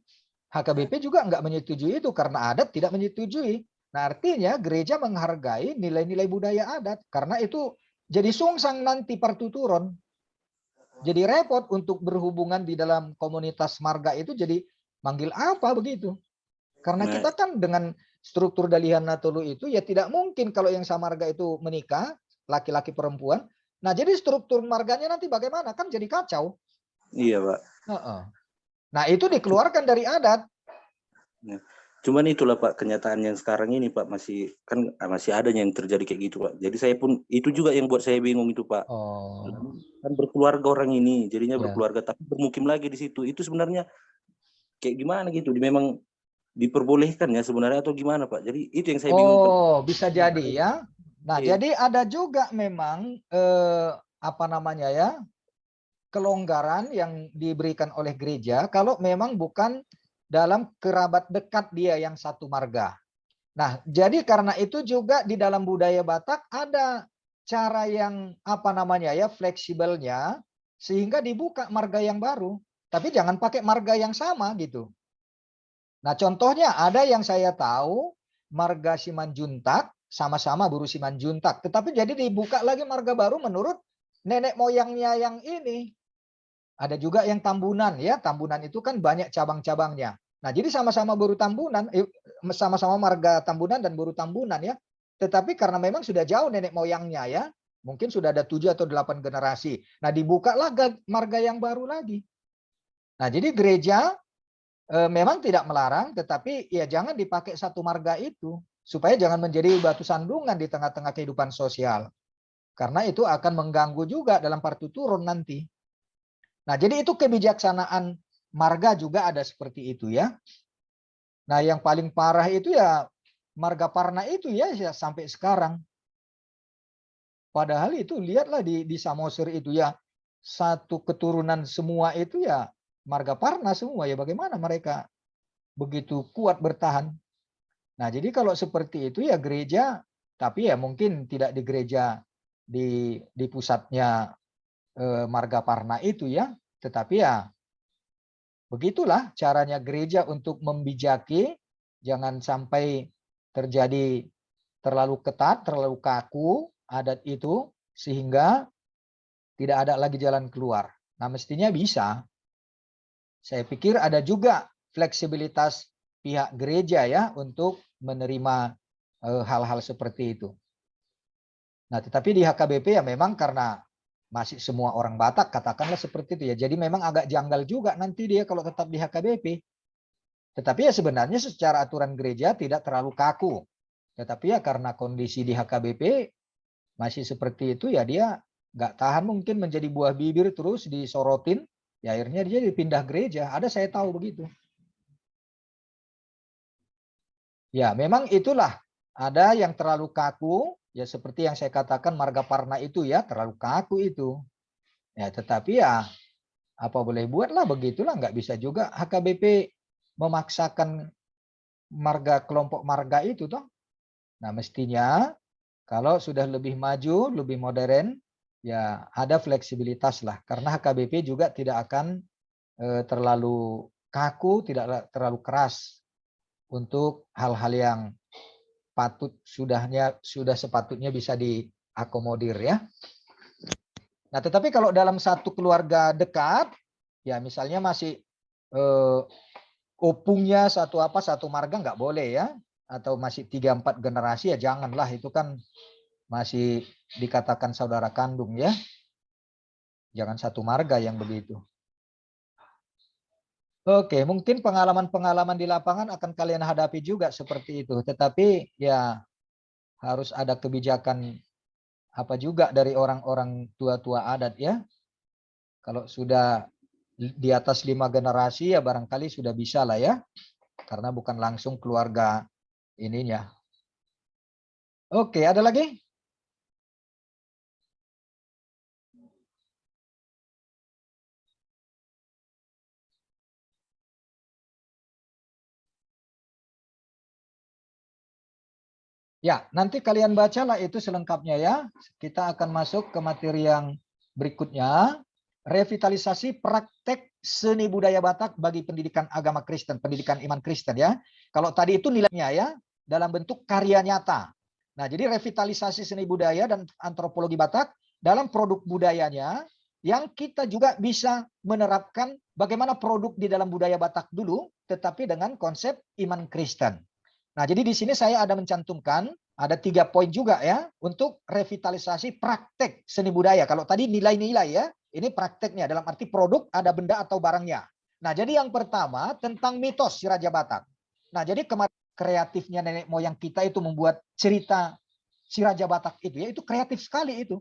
HKBP juga nggak menyetujui itu karena adat tidak menyetujui. Nah artinya gereja menghargai nilai-nilai budaya adat karena itu jadi sungsang nanti partuturon. Jadi repot untuk berhubungan di dalam komunitas marga itu, jadi manggil apa begitu. Karena kita kan dengan struktur Dalihan Natolu itu ya tidak mungkin kalau yang samarga itu menikah, laki-laki perempuan. Nah jadi struktur marganya nanti bagaimana? Kan jadi kacau. Iya Pak. Nah itu dikeluarkan dari adat. Cuman itulah Pak, kenyataan yang sekarang ini Pak, masih ada yang terjadi kayak gitu Pak. Jadi saya pun itu juga yang buat saya bingung itu Pak. Kan berkeluarga orang ini, jadinya berkeluarga tapi bermukim lagi di situ. Itu sebenarnya kayak gimana gitu? Memang diperbolehkan ya sebenarnya atau gimana Pak? Jadi itu yang saya bingung. Oh, bisa jadi ya. Nah, jadi ada juga memang apa namanya ya, kelonggaran yang diberikan oleh gereja kalau memang bukan dalam kerabat dekat dia yang satu marga. Nah, jadi karena itu juga di dalam budaya Batak ada cara yang apa namanya ya, fleksibelnya, sehingga dibuka marga yang baru. Tapi jangan pakai marga yang sama gitu. Nah, contohnya ada yang saya tahu marga Simanjuntak, sama-sama Buru Simanjuntak, tetapi jadi dibuka lagi marga baru menurut nenek moyangnya yang ini. Ada juga yang Tambunan ya, Tambunan itu kan banyak cabang-cabangnya. Nah, jadi sama-sama Buru Tambunan, sama-sama marga Tambunan dan Buru Tambunan ya. Tetapi karena memang sudah jauh nenek moyangnya ya, mungkin sudah ada 7 atau 8 generasi. Nah, dibukalah marga yang baru lagi. Nah, jadi gereja memang tidak melarang, tetapi ya jangan dipakai satu marga itu, supaya jangan menjadi batu sandungan di tengah-tengah kehidupan sosial. Karena itu akan mengganggu juga dalam partuturun nanti. Nah, jadi itu kebijaksanaan marga juga ada seperti itu ya. Nah, yang paling parah itu ya marga Parna itu ya sampai sekarang. Padahal itu lihatlah di Samosir itu ya, satu keturunan semua itu ya marga Parna semua ya, bagaimana mereka begitu kuat bertahan. Nah, jadi kalau seperti itu ya gereja, tapi ya mungkin tidak di gereja di pusatnya marga Parna itu ya, tetapi ya begitulah caranya gereja untuk membijaki, jangan sampai terjadi terlalu ketat, terlalu kaku adat itu, sehingga tidak ada lagi jalan keluar. Nah, mestinya bisa. Saya pikir ada juga fleksibilitas pihak gereja ya untuk menerima hal-hal seperti itu. Nah, tetapi di HKBP ya memang karena masih semua orang Batak, katakanlah seperti itu ya. Jadi memang agak janggal juga nanti dia kalau tetap di HKBP. Tetapi ya sebenarnya secara aturan gereja tidak terlalu kaku. Tetapi ya karena kondisi di HKBP masih seperti itu ya, dia nggak tahan mungkin menjadi buah bibir terus disorotin. Ya akhirnya dia dipindah gereja. Ada saya tahu begitu. Ya memang itulah. Ada yang terlalu kaku. Ya seperti yang saya katakan marga Parna itu ya terlalu kaku itu. Ya tetapi ya apa boleh buatlah begitulah, nggak bisa juga HKBP memaksakan marga kelompok marga itu toh. Nah mestinya kalau sudah lebih maju, lebih modern, ya ada fleksibilitas lah. Karena HKBP juga tidak akan terlalu kaku, tidak terlalu keras untuk hal-hal yang sudah sepatutnya bisa diakomodir ya. Nah, tetapi kalau dalam satu keluarga dekat, ya misalnya masih opungnya satu marga nggak boleh ya, atau masih 3-4 generasi ya janganlah, itu kan masih dikatakan saudara kandung ya. Jangan satu marga yang begitu. Oke, mungkin pengalaman-pengalaman di lapangan akan kalian hadapi juga seperti itu. Tetapi ya harus ada kebijakan apa juga dari orang-orang tua-tua adat ya. Kalau sudah di atas 5 generasi ya barangkali sudah bisa lah ya. Karena bukan langsung keluarga ininya. Oke, ada lagi? Ya, nanti kalian bacalah itu selengkapnya ya. Kita akan masuk ke materi yang berikutnya. Revitalisasi praktek seni budaya Batak bagi pendidikan agama Kristen, pendidikan iman Kristen ya. Kalau tadi itu nilainya ya, dalam bentuk karya nyata. Nah, jadi revitalisasi seni budaya dan antropologi Batak dalam produk budayanya yang kita juga bisa menerapkan bagaimana produk di dalam budaya Batak dulu, tetapi dengan konsep iman Kristen. Nah, jadi di sini saya ada mencantumkan, ada 3 poin juga ya, untuk revitalisasi praktek seni budaya. Kalau tadi nilai-nilai ya, ini prakteknya, dalam arti produk ada benda atau barangnya. Nah, jadi yang pertama tentang mitos si Raja Batak. Nah, jadi kemarin kreatifnya nenek moyang kita itu membuat cerita si Raja Batak itu ya, itu kreatif sekali itu.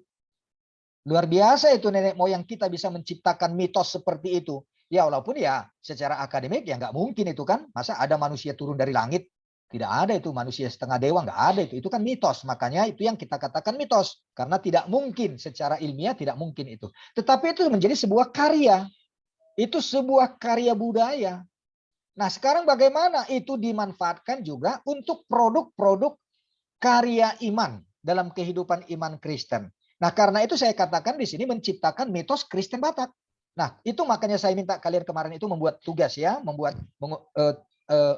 Luar biasa itu nenek moyang kita bisa menciptakan mitos seperti itu. Ya walaupun ya secara akademik ya nggak mungkin itu kan. Masa ada manusia turun dari langit? Tidak ada itu, manusia setengah dewa, nggak ada itu. Itu kan mitos. Makanya itu yang kita katakan mitos. Karena tidak mungkin secara ilmiah, tidak mungkin itu. Tetapi itu menjadi sebuah karya. Itu sebuah karya budaya. Nah sekarang bagaimana itu dimanfaatkan juga untuk produk-produk karya iman dalam kehidupan iman Kristen. Nah, karena itu saya katakan di sini menciptakan mitos Kristen Batak. Nah, itu makanya saya minta kalian kemarin itu membuat tugas ya,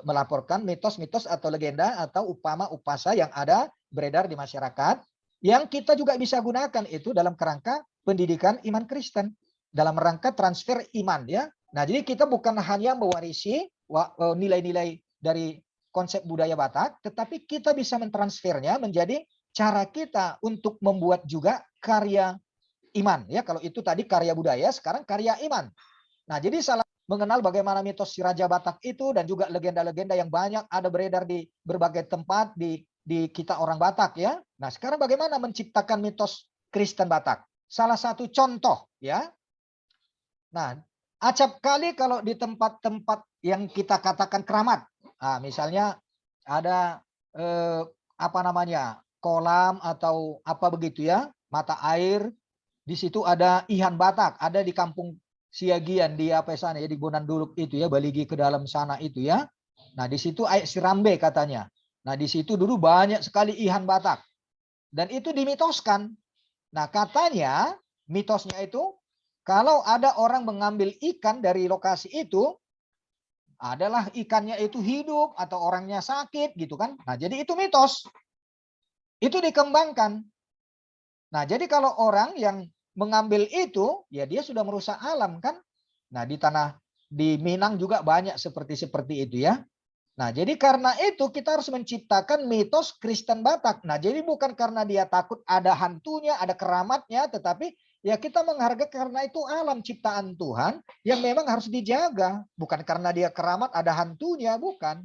melaporkan mitos-mitos atau legenda atau upama-upasa yang ada beredar di masyarakat yang kita juga bisa gunakan itu dalam kerangka pendidikan iman Kristen, dalam rangka transfer iman ya. Nah, jadi kita bukan hanya mewarisi nilai-nilai dari konsep budaya Batak, tetapi kita bisa mentransfernya menjadi cara kita untuk membuat juga karya iman ya. Kalau itu tadi karya budaya, sekarang karya iman. Nah, jadi salah mengenal bagaimana mitos si Raja Batak itu dan juga legenda-legenda yang banyak ada beredar di berbagai tempat di kita orang Batak ya. Nah, sekarang bagaimana menciptakan mitos Kristen Batak? Salah satu contoh ya. Nah, acap kali kalau di tempat-tempat yang kita katakan keramat. Nah, misalnya ada apa namanya? Kolam atau apa begitu ya, mata air. Di situ ada Ihan Batak, ada di kampung Siagian di apa sana ya, di Bonanduluk itu ya, Baligi ke dalam sana itu ya. Nah, di situ air Sirambe katanya. Nah, di situ dulu banyak sekali Ihan Batak. Dan itu dimitoskan. Nah, katanya mitosnya itu kalau ada orang mengambil ikan dari lokasi itu, adalah ikannya itu hidup atau orangnya sakit gitu kan. Nah, jadi itu mitos. Itu dikembangkan. Nah, jadi kalau orang yang mengambil itu, ya dia sudah merusak alam kan. Nah, di Minang juga banyak seperti itu ya. Nah, jadi karena itu kita harus menciptakan mitos Kristen Batak. Nah, jadi bukan karena dia takut ada hantunya, ada keramatnya, tetapi ya kita menghargai karena itu alam ciptaan Tuhan yang memang harus dijaga. Bukan karena dia keramat ada hantunya, bukan.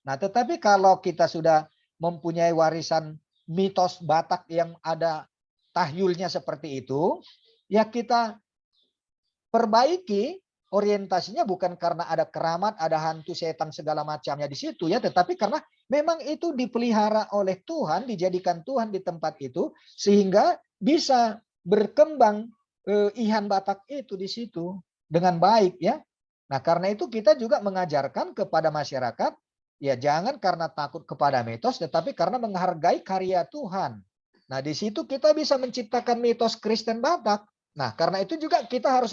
Nah, tetapi kalau kita sudah mempunyai warisan mitos Batak yang ada tahyulnya seperti itu, ya kita perbaiki orientasinya bukan karena ada keramat, ada hantu, setan segala macamnya di situ ya, tetapi karena memang itu dipelihara oleh Tuhan, dijadikan Tuhan di tempat itu sehingga bisa berkembang Ihan Batak itu di situ dengan baik ya. Nah, karena itu kita juga mengajarkan kepada masyarakat ya jangan karena takut kepada mitos tetapi karena menghargai karya Tuhan. Nah, di situ kita bisa menciptakan mitos Kristen Batak. Nah, karena itu juga kita harus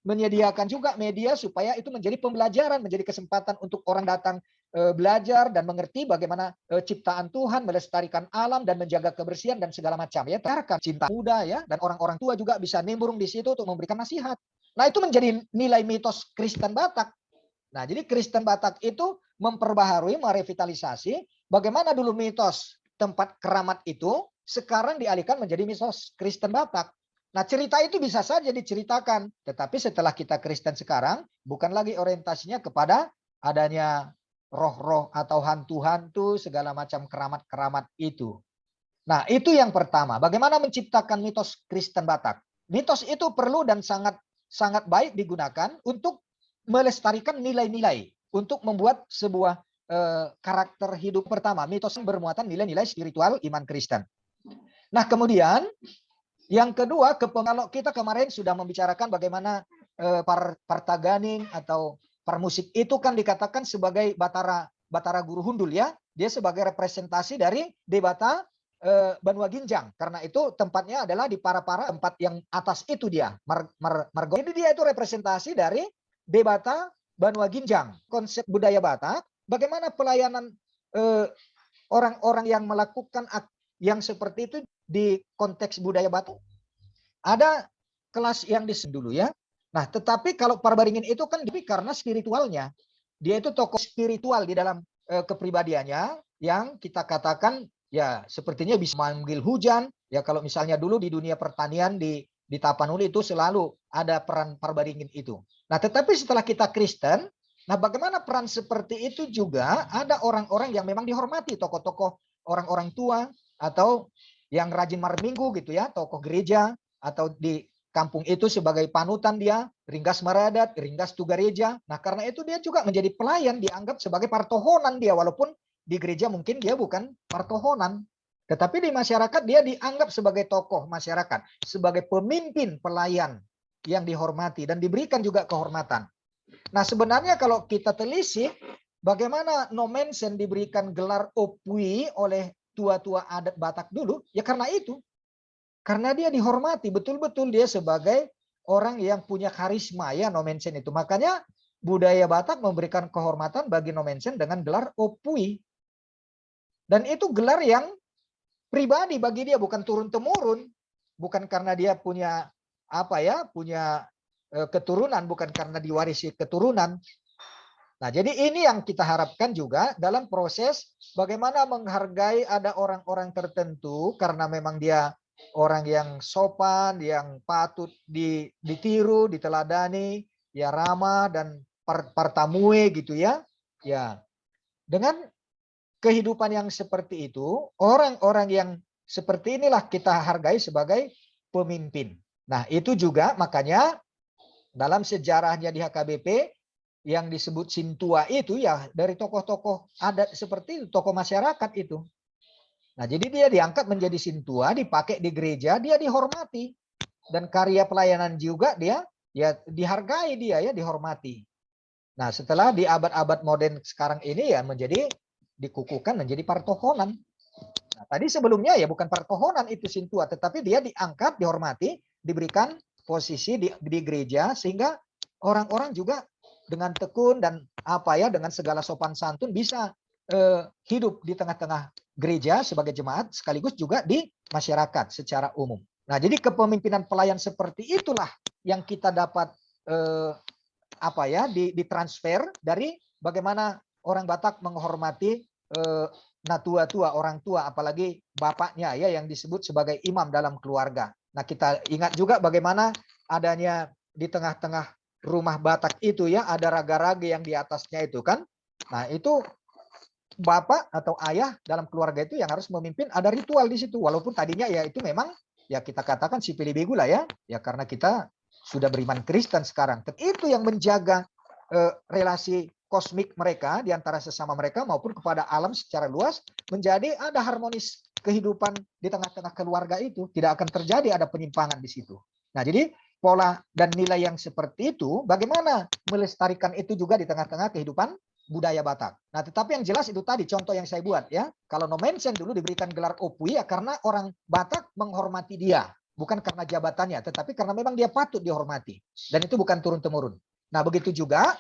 menyediakan juga media supaya itu menjadi pembelajaran, menjadi kesempatan untuk orang datang belajar dan mengerti bagaimana ciptaan Tuhan, melestarikan alam dan menjaga kebersihan dan segala macam ya. Terkait cinta muda ya, dan orang-orang tua juga bisa nimbrung di situ untuk memberikan nasihat. Nah, itu menjadi nilai mitos Kristen Batak. Nah, jadi Kristen Batak itu memperbaharui, merevitalisasi bagaimana dulu mitos tempat keramat itu sekarang dialihkan menjadi mitos Kristen Batak. Nah, cerita itu bisa saja diceritakan, tetapi setelah kita Kristen sekarang bukan lagi orientasinya kepada adanya roh-roh atau hantu-hantu segala macam keramat-keramat itu. Nah, itu yang pertama. Bagaimana menciptakan mitos Kristen Batak? Mitos itu perlu dan sangat baik digunakan untuk melestarikan nilai-nilai, untuk membuat sebuah karakter hidup. Pertama, mitos yang bermuatan nilai-nilai spiritual iman Kristen. Nah, kemudian yang kedua, kalau kita kemarin sudah membicarakan bagaimana partaganing atau permusik itu kan dikatakan sebagai Batara Guru Hundul ya. Dia sebagai representasi dari Debata Banua Ginjang. Karena itu tempatnya adalah di para-para tempat yang atas itu dia. Margo. Jadi dia itu representasi dari Debata Banua Ginjang. Konsep budaya Batak, bagaimana pelayanan orang-orang yang melakukan yang seperti itu di konteks budaya Batak. Ada kelas yang dulu ya. Nah, tetapi kalau Parbaringin itu kan karena spiritualnya. Dia itu tokoh spiritual di dalam kepribadiannya yang kita katakan ya sepertinya bisa memanggil hujan. Ya kalau misalnya dulu di dunia pertanian di Tapanuli itu selalu ada peran Parbaringin itu. Nah, tetapi setelah kita Kristen, nah bagaimana peran seperti itu juga ada orang-orang yang memang dihormati, tokoh-tokoh orang-orang tua atau yang rajin malam minggu gitu ya, tokoh gereja atau di kampung itu sebagai panutan dia, Ringgas Maradat, Ringgas Tugareja. Nah, karena itu dia juga menjadi pelayan, dianggap sebagai partohonan dia, walaupun di gereja mungkin dia bukan partohonan. Tetapi di masyarakat dia dianggap sebagai tokoh masyarakat, sebagai pemimpin pelayan yang dihormati dan diberikan juga kehormatan. Nah, sebenarnya kalau kita telisik, bagaimana Nomensen diberikan gelar opui oleh tua-tua adat Batak dulu, ya karena itu. Karena dia dihormati, betul-betul dia sebagai orang yang punya karisma ya Nomensen itu. Makanya budaya Batak memberikan kehormatan bagi Nomensen dengan gelar opui. Dan itu gelar yang pribadi bagi dia, bukan turun-temurun. Bukan karena dia punya punya keturunan, bukan karena diwarisi keturunan. Nah, jadi ini yang kita harapkan juga dalam proses bagaimana menghargai ada orang-orang tertentu karena memang dia orang yang sopan, yang patut ditiru, diteladani, ya ramah dan partamue gitu ya. Ya. Dengan kehidupan yang seperti itu, orang-orang yang seperti inilah kita hargai sebagai pemimpin. Nah, itu juga makanya dalam sejarahnya di HKBP yang disebut Sintua itu ya dari tokoh-tokoh adat seperti itu, tokoh masyarakat itu. Nah, jadi dia diangkat menjadi Sintua, dipakai di gereja, dia dihormati. Dan karya pelayanan juga dia ya dihargai, dia ya dihormati. Nah, setelah di abad-abad modern sekarang ini ya menjadi dikukuhkan menjadi partohonan. Nah, tadi sebelumnya ya bukan partohonan itu Sintua, tetapi dia diangkat, dihormati, diberikan posisi di gereja sehingga orang-orang juga dengan tekun dan dengan segala sopan santun bisa hidup di tengah-tengah gereja sebagai jemaat sekaligus juga di masyarakat secara umum. Nah, jadi kepemimpinan pelayan seperti itulah yang kita dapat ditransfer dari bagaimana orang Batak menghormati tua-tua, orang tua, apalagi bapaknya ya yang disebut sebagai imam dalam keluarga. Nah, kita ingat juga bagaimana adanya di tengah-tengah rumah Batak itu ya ada raga-raga yang di atasnya itu kan. Nah, itu bapak atau ayah dalam keluarga itu yang harus memimpin, ada ritual di situ. Walaupun tadinya ya itu memang ya kita katakan si pilih lah ya. Ya karena kita sudah beriman Kristen sekarang. Itu yang menjaga relasi kosmik mereka di antara sesama mereka maupun kepada alam secara luas menjadi ada harmonis kehidupan di tengah-tengah keluarga itu, tidak akan terjadi ada penyimpangan di situ. Nah, jadi pola dan nilai yang seperti itu bagaimana melestarikan itu juga di tengah-tengah kehidupan budaya Batak. Nah, tetapi yang jelas itu tadi contoh yang saya buat ya. Kalau Nomensen dulu diberikan gelar opui ya karena orang Batak menghormati dia, bukan karena jabatannya, tetapi karena memang dia patut dihormati. Dan itu bukan turun-temurun. Nah, begitu juga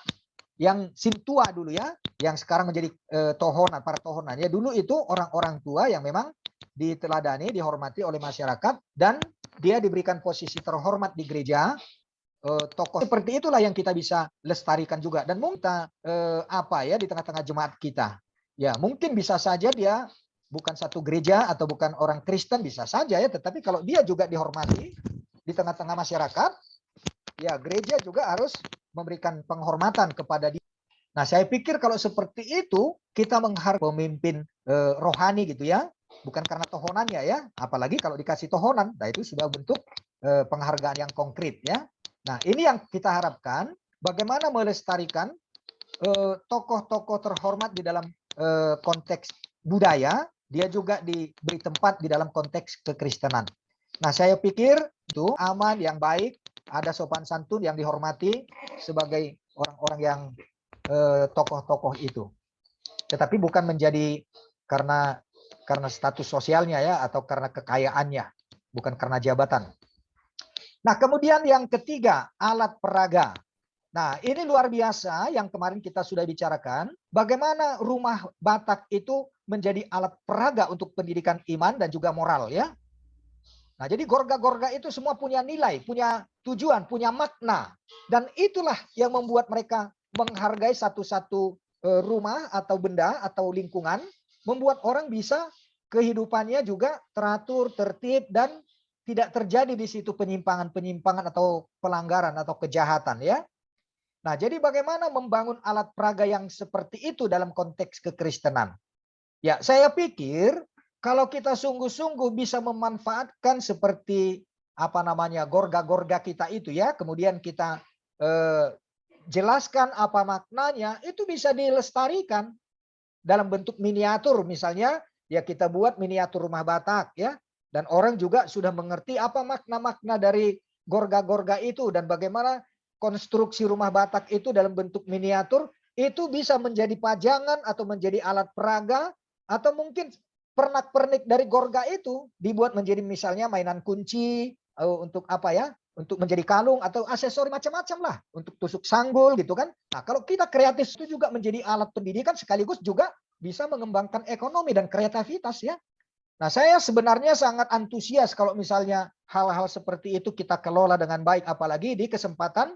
yang Sintua dulu ya, yang sekarang menjadi tohonan, para tohonan. Ya dulu itu orang-orang tua yang memang diteladani, dihormati oleh masyarakat dan dia diberikan posisi terhormat di gereja. Tokoh seperti itulah yang kita bisa lestarikan juga dan mungkin di tengah-tengah jemaat kita. Ya, mungkin bisa saja dia bukan satu gereja atau bukan orang Kristen bisa saja ya, tetapi kalau dia juga dihormati di tengah-tengah masyarakat, ya gereja juga harus memberikan penghormatan kepada dia. Nah, saya pikir kalau seperti itu kita menghargai pemimpin rohani gitu ya, bukan karena tohonannya ya, apalagi kalau dikasih tohonan, nah itu sudah bentuk penghargaan yang konkret ya. Nah, ini yang kita harapkan bagaimana melestarikan tokoh-tokoh terhormat di dalam konteks budaya, dia juga diberi tempat di dalam konteks kekristenan. Nah, saya pikir itu aman, yang baik, ada sopan santun yang dihormati sebagai orang-orang yang tokoh-tokoh itu. Tetapi bukan menjadi karena status sosialnya ya atau karena kekayaannya, bukan karena jabatan. Nah, kemudian yang ketiga, alat peraga. Nah, ini luar biasa yang kemarin kita sudah bicarakan, bagaimana rumah Batak itu menjadi alat peraga untuk pendidikan iman dan juga moral ya. Nah, jadi gorga-gorga itu semua punya nilai, punya tujuan, punya makna. Dan itulah yang membuat mereka menghargai satu-satu rumah atau benda atau lingkungan, membuat orang bisa kehidupannya juga teratur, tertib, dan tidak terjadi di situ penyimpangan-penyimpangan atau pelanggaran atau kejahatan ya. Nah, jadi bagaimana membangun alat peraga yang seperti itu dalam konteks kekristenan? Ya, saya pikir kalau kita sungguh-sungguh bisa memanfaatkan seperti apa namanya gorga-gorga kita itu ya, kemudian kita jelaskan apa maknanya, itu bisa dilestarikan dalam bentuk miniatur misalnya, ya kita buat miniatur rumah Batak ya, dan orang juga sudah mengerti apa makna-makna dari gorga-gorga itu dan bagaimana konstruksi rumah Batak itu dalam bentuk miniatur itu bisa menjadi pajangan atau menjadi alat peraga, atau mungkin pernak-pernik dari gorga itu dibuat menjadi misalnya mainan kunci untuk apa ya, untuk menjadi kalung atau aksesori macam-macam lah, untuk tusuk sanggul gitu kan. Nah, kalau kita kreatif itu juga menjadi alat pendidikan sekaligus juga bisa mengembangkan ekonomi dan kreativitas ya. Nah, saya sebenarnya sangat antusias kalau misalnya hal-hal seperti itu kita kelola dengan baik, apalagi di kesempatan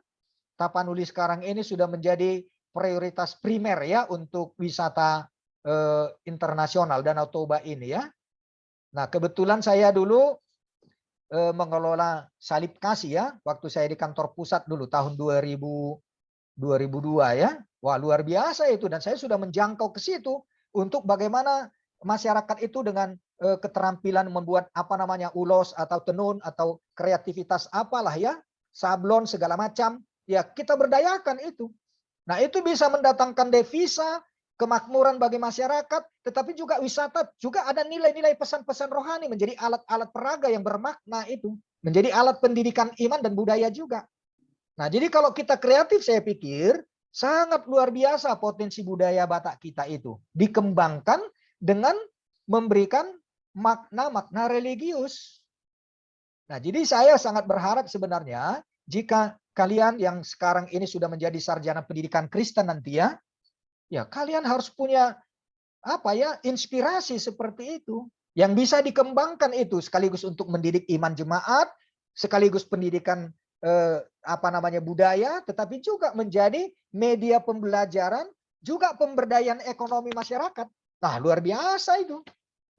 Tapanuli sekarang ini sudah menjadi prioritas primer ya untuk wisata internasional Danau Toba ini ya. Nah, kebetulan saya dulu mengelola Salib Kasih ya, waktu saya di kantor pusat dulu tahun 2002 ya. Wah, luar biasa itu, dan saya sudah menjangkau ke situ untuk bagaimana masyarakat itu dengan keterampilan membuat apa namanya ulos atau tenun atau kreativitas apalah ya, sablon segala macam, ya kita berdayakan itu. Nah, itu bisa mendatangkan devisa, kemakmuran bagi masyarakat, tetapi juga wisata, juga ada nilai-nilai pesan-pesan rohani menjadi alat-alat peraga yang bermakna itu, menjadi alat pendidikan iman dan budaya juga. Nah, jadi kalau kita kreatif, saya pikir sangat luar biasa potensi budaya Batak kita itu dikembangkan dengan memberikan makna-makna religius. Nah, jadi saya sangat berharap sebenarnya jika kalian yang sekarang ini sudah menjadi sarjana pendidikan Kristen nanti ya, ya kalian harus punya apa ya, inspirasi seperti itu yang bisa dikembangkan itu sekaligus untuk mendidik iman jemaat, sekaligus pendidikan apa namanya budaya, tetapi juga menjadi media pembelajaran, juga pemberdayaan ekonomi masyarakat. Nah, luar biasa itu.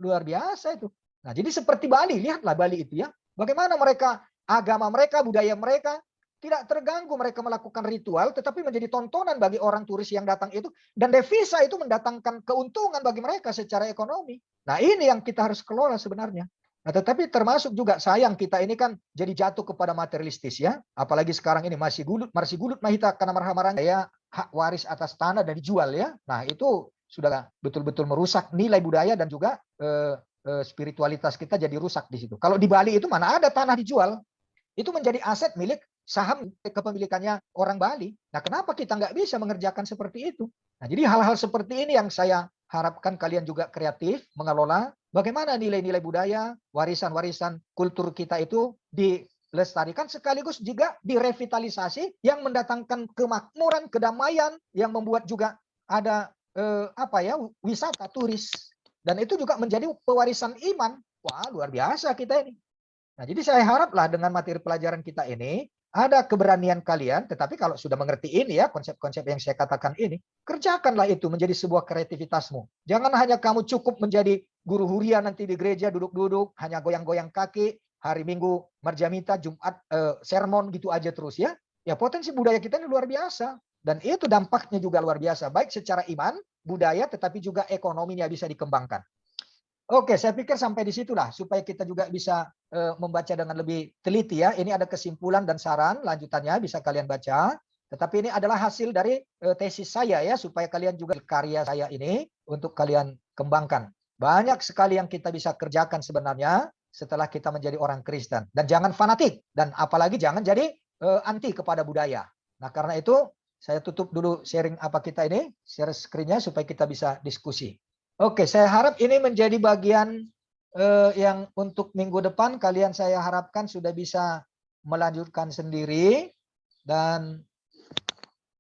Luar biasa itu. Nah, jadi seperti Bali, lihatlah Bali itu ya. Bagaimana mereka, agama mereka, budaya mereka tidak terganggu, mereka melakukan ritual, tetapi menjadi tontonan bagi orang turis yang datang itu, dan devisa itu mendatangkan keuntungan bagi mereka secara ekonomi. Nah, ini yang kita harus kelola sebenarnya. Nah, tetapi termasuk juga sayang kita ini kan jadi jatuh kepada materialistis ya, apalagi sekarang ini masih gulut mahita karena marhamarang ya, hak waris atas tanah dan dijual ya. Nah, itu sudah betul-betul merusak nilai budaya dan juga spiritualitas kita jadi rusak di situ. Kalau di Bali itu mana ada tanah dijual, itu menjadi aset milik saham kepemilikannya orang Bali. Nah, kenapa kita nggak bisa mengerjakan seperti itu? Nah, jadi hal-hal seperti ini yang saya harapkan kalian juga kreatif mengelola bagaimana nilai-nilai budaya, warisan-warisan kultur kita itu dilestarikan sekaligus juga direvitalisasi yang mendatangkan kemakmuran, kedamaian, yang membuat juga ada apa ya, wisata turis. Dan itu juga menjadi pewarisan iman. Wah, luar biasa kita ini. Nah, jadi saya haraplah dengan materi pelajaran kita ini ada keberanian kalian, tetapi kalau sudah mengerti ini ya, konsep-konsep yang saya katakan ini, kerjakanlah itu menjadi sebuah kreativitasmu. Jangan hanya kamu cukup menjadi guru huria nanti di gereja duduk-duduk, hanya goyang-goyang kaki, hari Minggu marjamita, Jumat sermon gitu aja terus ya. Ya, potensi budaya kita ini luar biasa. Dan itu dampaknya juga luar biasa, baik secara iman, budaya, tetapi juga ekonominya bisa dikembangkan. Oke, saya pikir sampai di situlah supaya kita juga bisa membaca dengan lebih teliti ya. Ini ada kesimpulan dan saran lanjutannya bisa kalian baca. Tetapi ini adalah hasil dari tesis saya ya, supaya kalian juga karya saya ini untuk kalian kembangkan. Banyak sekali yang kita bisa kerjakan sebenarnya setelah kita menjadi orang Kristen. Dan jangan fanatik, dan apalagi jangan jadi anti kepada budaya. Nah, karena itu saya tutup dulu sharing apa kita ini, share screen-nya supaya kita bisa diskusi. Oke, saya harap ini menjadi bagian yang untuk minggu depan kalian saya harapkan sudah bisa melanjutkan sendiri. Dan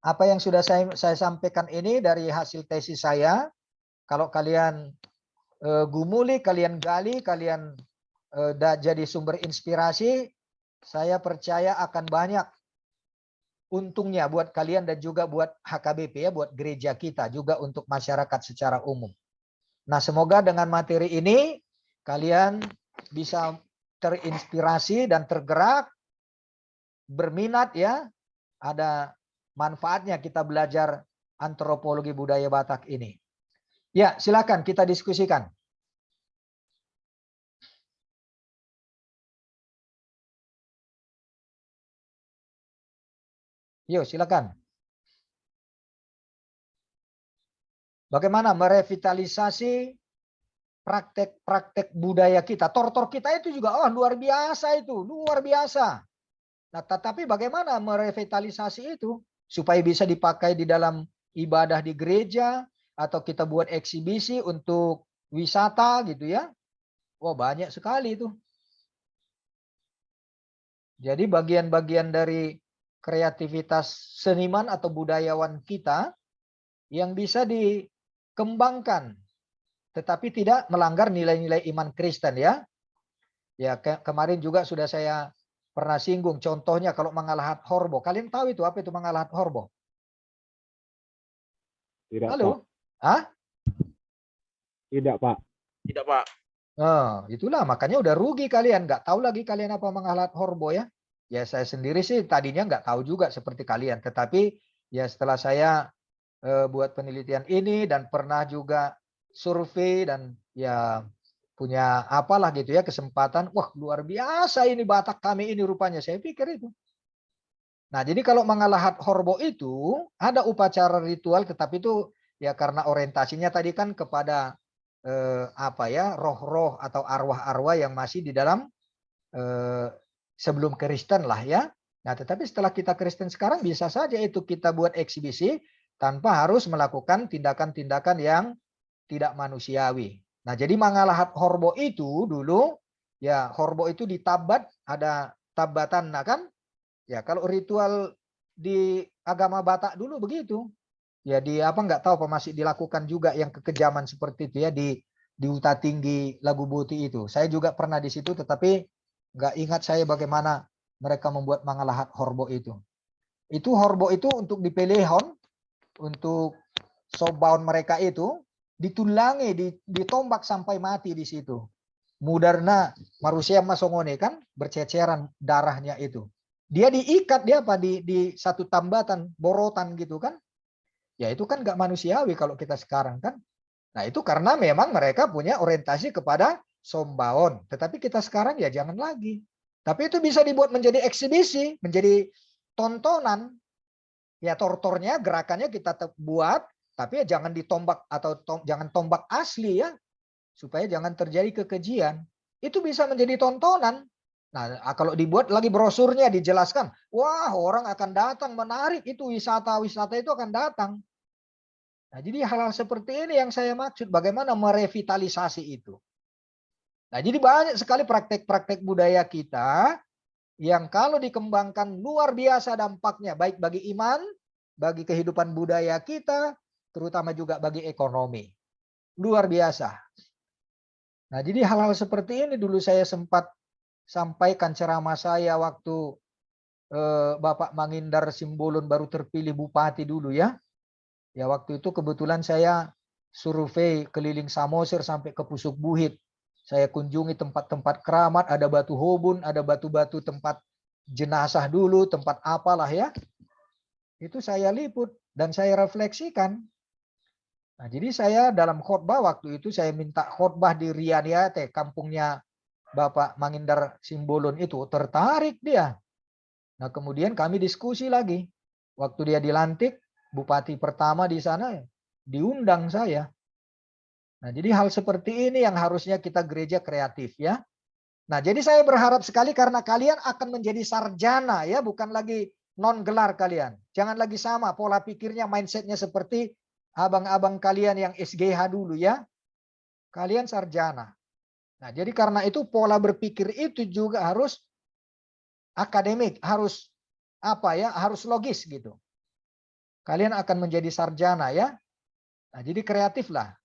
apa yang sudah saya sampaikan ini dari hasil tesis saya, kalau kalian gumuli, kalian gali, kalian jadi sumber inspirasi, saya percaya akan banyak untungnya buat kalian dan juga buat HKBP ya, buat gereja kita, juga untuk masyarakat secara umum. Nah, semoga dengan materi ini kalian bisa terinspirasi dan tergerak, berminat ya, ada manfaatnya kita belajar antropologi budaya Batak ini. Ya, silakan kita diskusikan. Yuk, silakan. Bagaimana merevitalisasi praktek-praktek budaya kita. Tortor kita itu juga luar biasa itu, luar biasa. Nah, tetapi bagaimana merevitalisasi itu supaya bisa dipakai di dalam ibadah di gereja atau kita buat eksibisi untuk wisata gitu ya. Wah, banyak sekali itu. Jadi bagian-bagian dari kreativitas seniman atau budayawan kita yang bisa dikembangkan tetapi tidak melanggar nilai-nilai iman Kristen ya. Ya, kemarin juga sudah saya pernah singgung contohnya kalau Mangalahat Horbo. Kalian tahu itu apa itu Mangalahat Horbo? Tidak, Halo? Pak. Hah? Tidak, Pak. Tidak, Pak. Nah, itulah makanya udah rugi kalian, nggak tahu lagi kalian apa Mangalahat Horbo ya. Ya saya sendiri sih tadinya nggak tahu juga seperti kalian, tetapi ya setelah saya buat penelitian ini dan pernah juga survei dan ya punya apalah gitu ya kesempatan, wah luar biasa ini Batak kami ini rupanya, saya pikir itu. Nah, jadi kalau Mangalahat Horbo itu ada upacara ritual, tetapi itu ya karena orientasinya tadi kan kepada apa ya, roh-roh atau arwah-arwah yang masih di dalam sebelum Kristen lah ya. Nah, tetapi setelah kita Kristen sekarang bisa saja itu kita buat eksibisi tanpa harus melakukan tindakan-tindakan yang tidak manusiawi. Nah, jadi Mangalahat Horbo itu dulu ya, Horbo itu ditabat, ada tabatan, nah kan? Ya, kalau ritual di agama Batak dulu begitu. Ya di apa nggak tahu apa masih dilakukan juga yang kekejaman seperti itu ya di Huta Tinggi Lagu Buti itu. Saya juga pernah di situ tetapi nggak ingat saya bagaimana mereka membuat Mangalahat Horbo itu. Itu Horbo itu untuk dipelehon, untuk sobaun mereka itu ditulangi, ditombak sampai mati di situ. Mudarna manusia masongone kan berceceran darahnya itu. Dia diikat dia apa di satu tambatan borotan gitu kan. Ya itu kan nggak manusiawi kalau kita sekarang kan. Nah itu karena memang mereka punya orientasi kepada sombaon. Tetapi kita sekarang ya jangan lagi. Tapi itu bisa dibuat menjadi eksibisi, menjadi tontonan. Ya tortornya, gerakannya kita buat, tapi ya jangan ditombak atau jangan tombak asli ya. Supaya jangan terjadi kekejian. Itu bisa menjadi tontonan. Nah kalau dibuat lagi brosurnya dijelaskan, wah orang akan datang, menarik itu wisata-wisata itu akan datang. Nah, jadi hal-hal seperti ini yang saya maksud, bagaimana merevitalisasi itu. Nah, jadi banyak sekali praktek-praktek budaya kita yang kalau dikembangkan luar biasa dampaknya, baik bagi iman, bagi kehidupan budaya kita, terutama juga bagi ekonomi. Luar biasa. Nah, jadi hal-hal seperti ini dulu saya sempat sampaikan ceramah saya waktu Bapak Mangindar Simbolon baru terpilih bupati dulu ya. Ya waktu itu kebetulan saya survei keliling Samosir sampai ke Pusuk Buhit. Saya kunjungi tempat-tempat keramat, ada batu hobun, ada batu-batu tempat jenazah dulu, tempat apalah ya. Itu saya liput dan saya refleksikan. Nah, jadi saya dalam khotbah waktu itu saya minta khotbah di Rianiate, kampungnya Bapak Mangindar Simbolon itu, tertarik dia. Nah, kemudian kami diskusi lagi. Waktu dia dilantik, bupati pertama di sana diundang saya. Nah, jadi hal seperti ini yang harusnya kita gereja kreatif ya. Nah, jadi saya berharap sekali karena kalian akan menjadi sarjana ya, bukan lagi non gelar kalian. Jangan lagi sama pola pikirnya, mindsetnya seperti abang-abang kalian yang SGH dulu ya. Kalian sarjana. Nah, jadi karena itu pola berpikir itu juga harus akademik, harus apa ya, harus logis gitu. Kalian akan menjadi sarjana ya. Nah, jadi kreatif lah.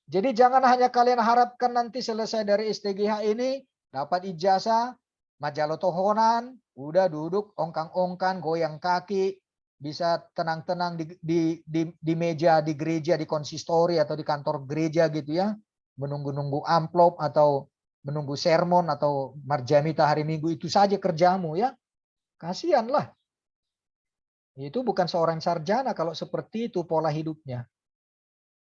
Jadi jangan hanya kalian harapkan nanti selesai dari STGH ini dapat ijazah, majalah tohonan, udah duduk ongkang-ongkang, goyang kaki, bisa tenang-tenang di meja di gereja, di konsistori atau di kantor gereja gitu ya, menunggu-nunggu amplop atau menunggu sermon atau marjamita hari Minggu, itu saja kerjamu ya. Kasihanlah. Itu bukan seorang sarjana kalau seperti itu pola hidupnya.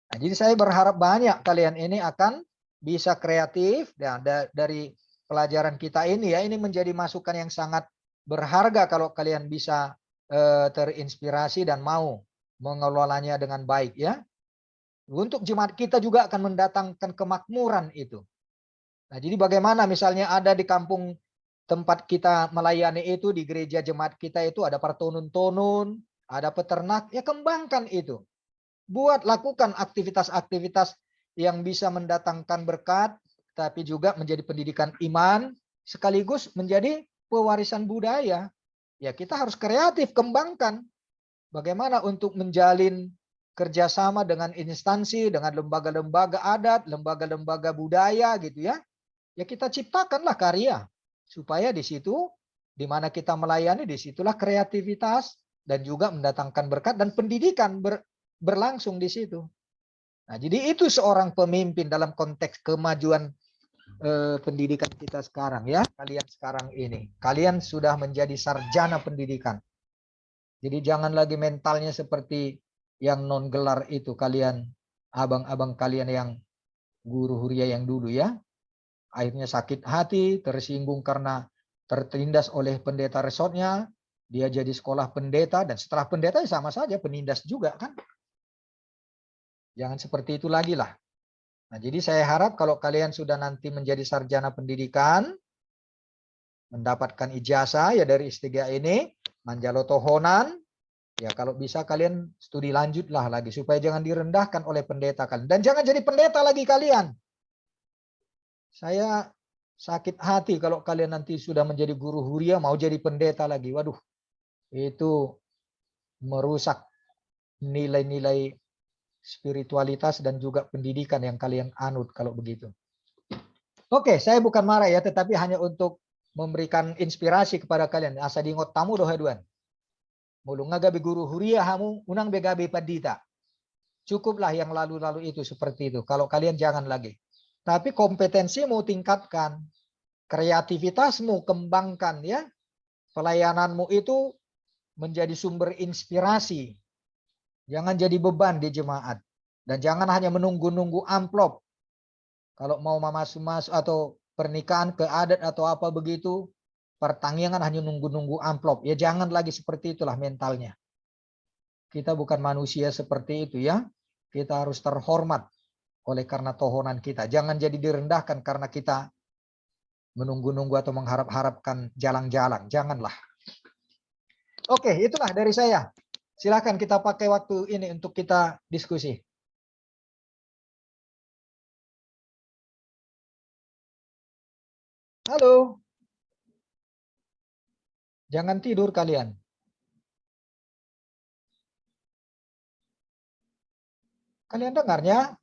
Nah, jadi saya berharap banyak kalian ini akan bisa kreatif dan dari pelajaran kita ini ya, ini menjadi masukan yang sangat berharga kalau kalian bisa terinspirasi dan mau mengelolanya dengan baik ya. Untuk jemaat kita juga akan mendatangkan kemakmuran itu. Nah, jadi bagaimana misalnya ada di kampung tempat kita melayani itu, di gereja jemaat kita itu ada pertonun-tonun, ada peternak, ya kembangkan itu. Buat lakukan aktivitas-aktivitas yang bisa mendatangkan berkat, tapi juga menjadi pendidikan iman, sekaligus menjadi pewarisan budaya. Ya kita harus kreatif, kembangkan. Bagaimana untuk menjalin kerjasama dengan instansi, dengan lembaga-lembaga adat, lembaga-lembaga budaya gitu ya. Ya kita ciptakanlah karya. Supaya di situ, di mana kita melayani, disitulah kreativitas dan juga mendatangkan berkat dan pendidikan berlangsung di situ. Nah, jadi itu seorang pemimpin dalam konteks kemajuan pendidikan kita sekarang ya. Kalian sekarang ini, kalian sudah menjadi sarjana pendidikan. Jadi jangan lagi mentalnya seperti yang non gelar itu, kalian abang-abang kalian yang guru huria yang dulu ya. Akhirnya sakit hati, tersinggung karena tertindas oleh pendeta resortnya. Dia jadi sekolah pendeta dan setelah pendeta ya sama saja penindas juga kan. Jangan seperti itu lagi lah. Nah, jadi saya harap kalau kalian sudah nanti menjadi sarjana pendidikan, mendapatkan ijazah ya dari S3 ini, manjalo tohonan, ya kalau bisa kalian studi lanjutlah lagi supaya jangan direndahkan oleh pendeta kalian. Dan jangan jadi pendeta lagi kalian. Saya sakit hati kalau kalian nanti sudah menjadi guru huria mau jadi pendeta lagi. Waduh, itu merusak nilai-nilai spiritualitas dan juga pendidikan yang kalian anut kalau begitu. Oke, saya bukan marah ya, tetapi hanya untuk memberikan inspirasi kepada kalian. Asa dingot tamu doh haduan. Mulu ngagabi guru huria hamu, unang begabi padita. Cukuplah yang lalu-lalu itu seperti itu. Kalau kalian jangan lagi. Tapi kompetensimu tingkatkan. Kreativitasmu kembangkan ya. Pelayananmu itu menjadi sumber inspirasi. Jangan jadi beban di jemaat. Dan jangan hanya menunggu-nunggu amplop. Kalau mau masuk atau pernikahan ke adat atau apa begitu, pertanian hanya nunggu-nunggu amplop. Ya jangan lagi seperti itulah mentalnya. Kita bukan manusia seperti itu ya. Kita harus terhormat oleh karena tohonan kita. Jangan jadi direndahkan karena kita menunggu-nunggu atau mengharap-harapkan jalang-jalang. Janganlah. Oke, itulah dari saya. Silakan kita pakai waktu ini untuk kita diskusi. Halo. Jangan tidur kalian. Kalian dengarnya?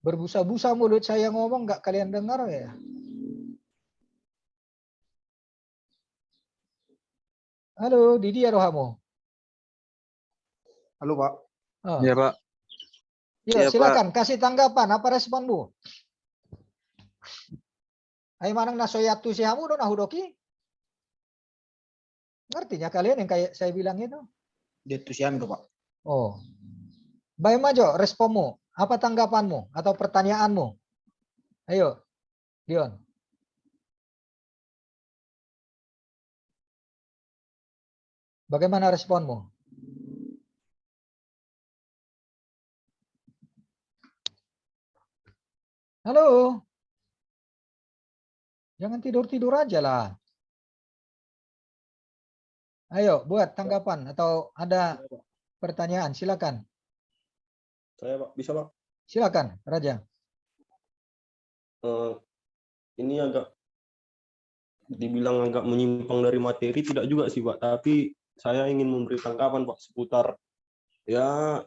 Berbusa-busa mulut saya ngomong, nggak kalian dengar ya? Halo, Didi Arohamo. Halo Pak. Oh. Iya Pak. Ya, silakan kasih tanggapan. Apa responmu? Ayo manang nasoyatu si hamu do nahudoki? Ngertinya kalian yang kayak saya bilang itu? Dia tusian Pak. Oh. Baik Majo, responmu. Apa tanggapanmu atau pertanyaanmu? Ayo, Dion. Bagaimana responmu? Halo. Jangan tidur-tidur aja lah. Ayo, buat tanggapan atau ada pertanyaan, silakan. Saya Pak, bisa Pak? Silakan, Raja. Ini dibilang agak menyimpang dari materi, tidak juga sih Pak, tapi saya ingin memberi tanggapan Pak seputar ya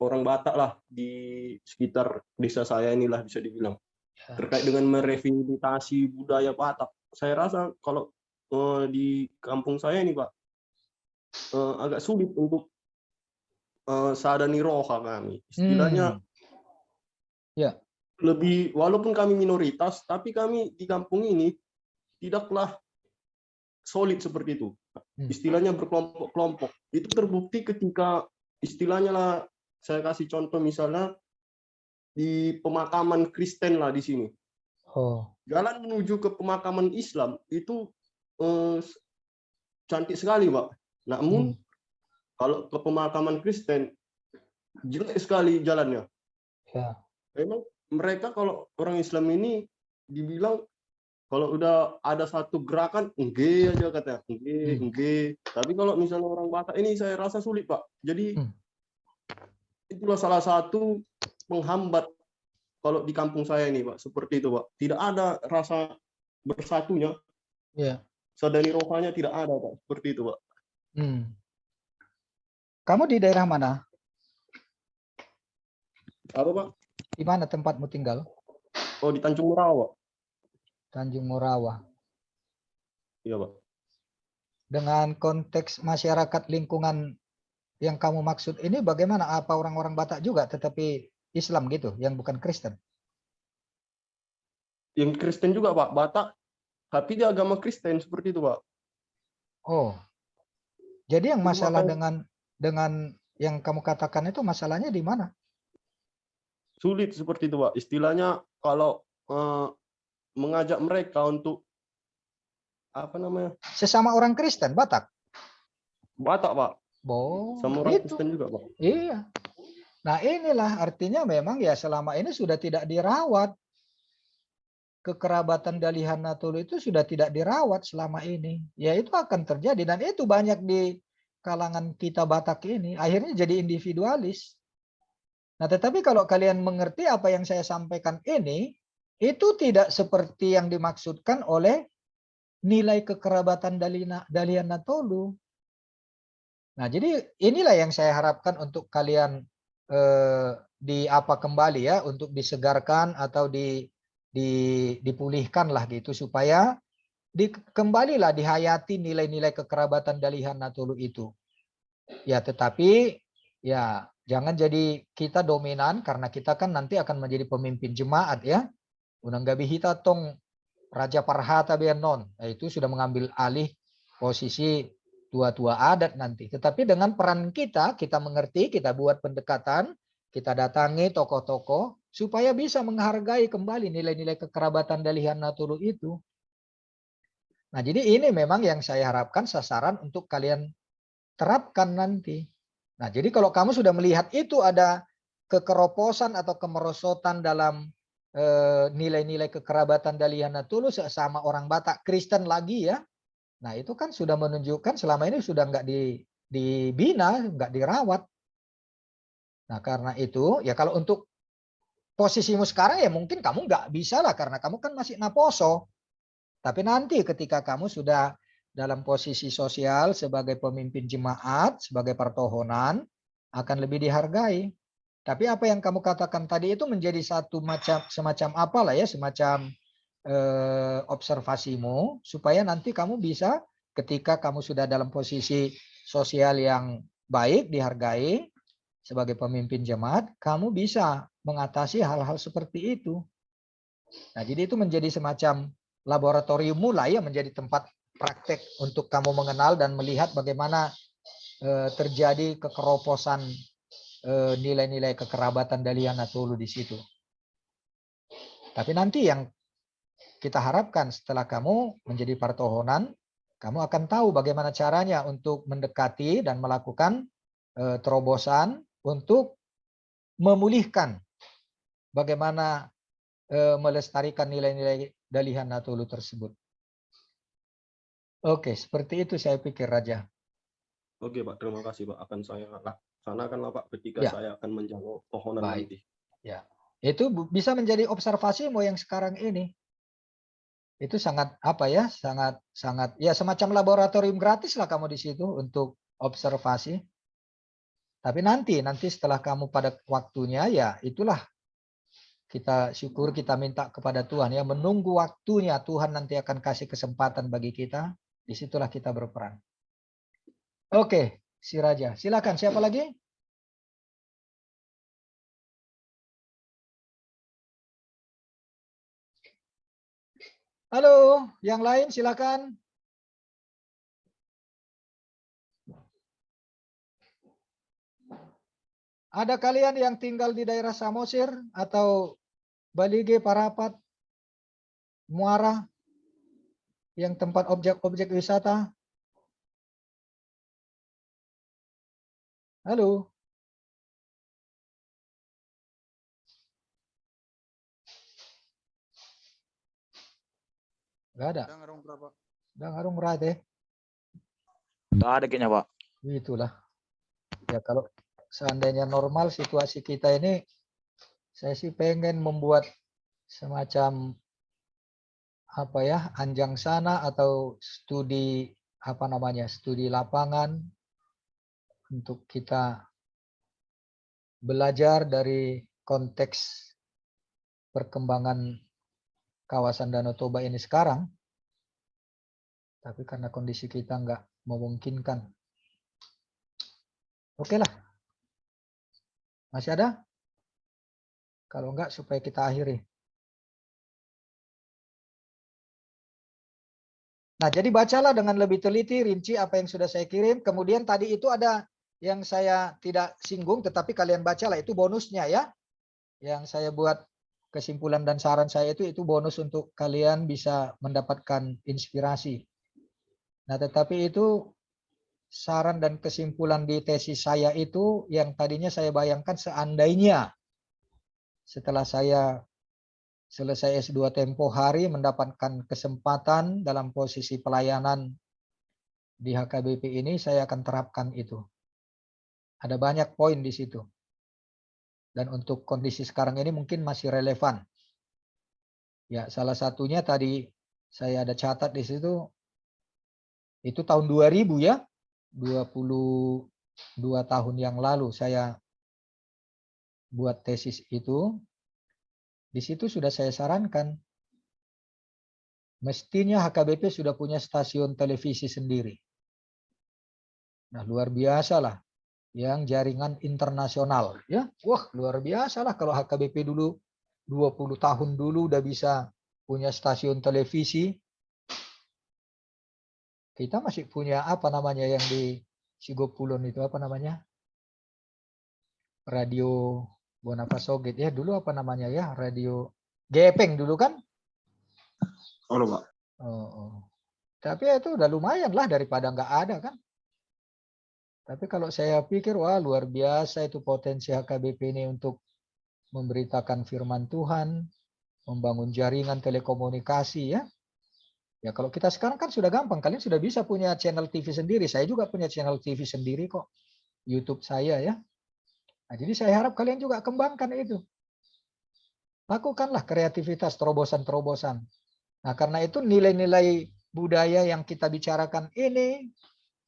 orang Batak lah di sekitar desa saya inilah bisa dibilang. terkait dengan merevitalisasi budaya Batak. Saya rasa kalau di kampung saya ini Pak, agak sulit untuk sadani roha kami. Istilahnya Ya. lebih, walaupun kami minoritas, tapi kami di kampung ini tidaklah solid seperti itu. Istilahnya berkelompok-kelompok. Itu terbukti ketika istilahnya lah, saya kasih contoh misalnya di pemakaman Kristen lah di sini. Jalan menuju ke pemakaman Islam itu cantik sekali, Pak. Namun kalau ke pemakaman Kristen jelek sekali jalannya. Ya. Memang mereka kalau orang Islam ini dibilang kalau udah ada satu gerakan, enggak aja katanya, enggak. Tapi kalau misalnya orang Batak ini saya rasa sulit, Pak. Jadi itulah salah satu penghambat kalau di kampung saya ini, Pak. Seperti itu, Pak. Tidak ada rasa bersatunya. Ya. Sadari rohanya tidak ada, Pak. Seperti itu, Pak. Kamu di daerah mana? Apa, Pak? Di mana tempatmu tinggal? Oh, di Tanjung Morawa, Pak. Tanjung Morawa. Iya, Pak. Dengan konteks masyarakat lingkungan yang kamu maksud ini bagaimana? Apa orang-orang Batak juga tetapi Islam gitu, yang bukan Kristen? Yang Kristen juga, Pak. Batak, tapi dia agama Kristen, seperti itu, Pak. Oh. Jadi yang masalah dengan yang kamu katakan itu masalahnya di mana? Sulit seperti itu, Pak. Istilahnya kalau mengajak mereka untuk apa namanya? Sesama orang Kristen Batak. Batak, Pak. Sama orang Itu. Kristen juga, Pak. Iya. Nah, inilah artinya memang ya selama ini sudah tidak dirawat. Kekerabatan Dalihan Natulu itu sudah tidak dirawat selama ini. Ya itu akan terjadi dan itu banyak di kalangan kita Batak ini. Akhirnya jadi individualis. Nah, tetapi kalau kalian mengerti apa yang saya sampaikan ini, itu tidak seperti yang dimaksudkan oleh nilai kekerabatan Dalihan Natolu. Nah, jadi inilah yang saya harapkan untuk kalian kembali ya, untuk disegarkan atau dipulihkan lah gitu supaya kembalilah dihayati nilai-nilai kekerabatan Dalihan Natolu itu. Ya, tetapi ya jangan jadi kita dominan karena kita kan nanti akan menjadi pemimpin jemaat ya. Unang gabi hita tong Raja Parhata Benon, itu sudah mengambil alih posisi tua-tua adat nanti. Tetapi dengan peran kita mengerti, kita buat pendekatan, kita datangi tokoh-tokoh supaya bisa menghargai kembali nilai-nilai kekerabatan Dalihan Natulu itu. Nah, jadi ini memang yang saya harapkan sasaran untuk kalian terapkan nanti. Nah, jadi kalau kamu sudah melihat itu ada kekeroposan atau kemerosotan dalam nilai-nilai kekerabatan Dalihan Natulu sesama orang Batak Kristen lagi ya. Nah, itu kan sudah menunjukkan selama ini sudah nggak dibina, nggak dirawat. Nah, karena itu ya kalau untuk posisimu sekarang ya mungkin kamu nggak bisa lah karena kamu kan masih naposo. Tapi nanti ketika kamu sudah dalam posisi sosial sebagai pemimpin jemaat, sebagai pertohonan akan lebih dihargai. Tapi apa yang kamu katakan tadi itu menjadi satu semacam apalah ya, semacam observasimu supaya nanti kamu bisa ketika kamu sudah dalam posisi sosial yang baik dihargai sebagai pemimpin jemaat, kamu bisa mengatasi hal-hal seperti itu. Nah, jadi itu menjadi semacam laboratorium mulai ya, menjadi tempat praktek untuk kamu mengenal dan melihat bagaimana terjadi kekeroposan nilai-nilai kekerabatan Dalihan Natulu di situ. Tapi nanti yang kita harapkan setelah kamu menjadi pertohonan, kamu akan tahu bagaimana caranya untuk mendekati dan melakukan terobosan untuk memulihkan bagaimana melestarikan nilai-nilai Dalihan Natulu tersebut. Oke, seperti itu saya pikir Raja. Oke, Pak, terima kasih, Pak. Akan saya laksanakan lah, Pak, ketika saya akan menjangkau pohonan nanti. Ya, itu bisa menjadi observasimu yang sekarang ini. Itu sangat apa ya, sangat ya semacam laboratorium gratis lah kamu di situ untuk observasi. Tapi nanti setelah kamu pada waktunya ya itulah kita syukur, kita minta kepada Tuhan ya, menunggu waktunya Tuhan nanti akan kasih kesempatan bagi kita. Disitulah kita berperan. Oke, si Raja. Silakan, siapa lagi? Halo, yang lain silakan. Ada kalian yang tinggal di daerah Samosir atau Balige, Parapat, Muara, yang tempat objek-objek wisata? Halo. Enggak ada. Udah ngarung berarti. Enggak ada kayaknya, Pak. Itulah. Ya kalau seandainya normal situasi kita ini, saya sih pengen membuat semacam apa ya, anjang sana atau studi apa namanya, studi lapangan untuk kita belajar dari konteks perkembangan kawasan Danau Toba ini sekarang. Tapi karena kondisi kita nggak memungkinkan. Oke lah. Masih ada? Kalau enggak, supaya kita akhiri. Nah, jadi bacalah dengan lebih teliti, rinci apa yang sudah saya kirim. Kemudian tadi itu ada yang saya tidak singgung, tetapi kalian bacalah, itu bonusnya ya. Yang saya buat kesimpulan dan saran saya itu bonus untuk kalian bisa mendapatkan inspirasi. Nah, tetapi itu saran dan kesimpulan di tesis saya itu yang tadinya saya bayangkan seandainya setelah saya selesai S2 tempo hari mendapatkan kesempatan dalam posisi pelayanan di HKBP ini, saya akan terapkan itu. Ada banyak poin di situ. Dan untuk kondisi sekarang ini mungkin masih relevan. Ya, salah satunya tadi saya ada catat di situ, itu tahun 2000 ya, 22 tahun yang lalu saya buat tesis itu. Di situ sudah saya sarankan, mestinya HKBP sudah punya stasiun televisi sendiri. Nah, luar biasa lah, yang jaringan internasional. Ya, wah luar biasa lah kalau HKBP dulu 20 tahun dulu udah bisa punya stasiun televisi. Kita masih punya apa namanya yang di Sigopulon itu apa namanya? Radio Bonapasoget ya, dulu apa namanya ya, radio Gepeng dulu kan? Oh, Pak. Oh. Tapi itu udah lumayan lah daripada nggak ada kan. Tapi kalau saya pikir, wah luar biasa itu potensi HKBP ini untuk memberitakan firman Tuhan, membangun jaringan telekomunikasi ya. Ya kalau kita sekarang kan sudah gampang, kalian sudah bisa punya channel TV sendiri. Saya juga punya channel TV sendiri kok, YouTube saya ya. Nah, jadi saya harap kalian juga kembangkan itu. Lakukanlah kreativitas, terobosan-terobosan. Nah, karena itu nilai-nilai budaya yang kita bicarakan ini,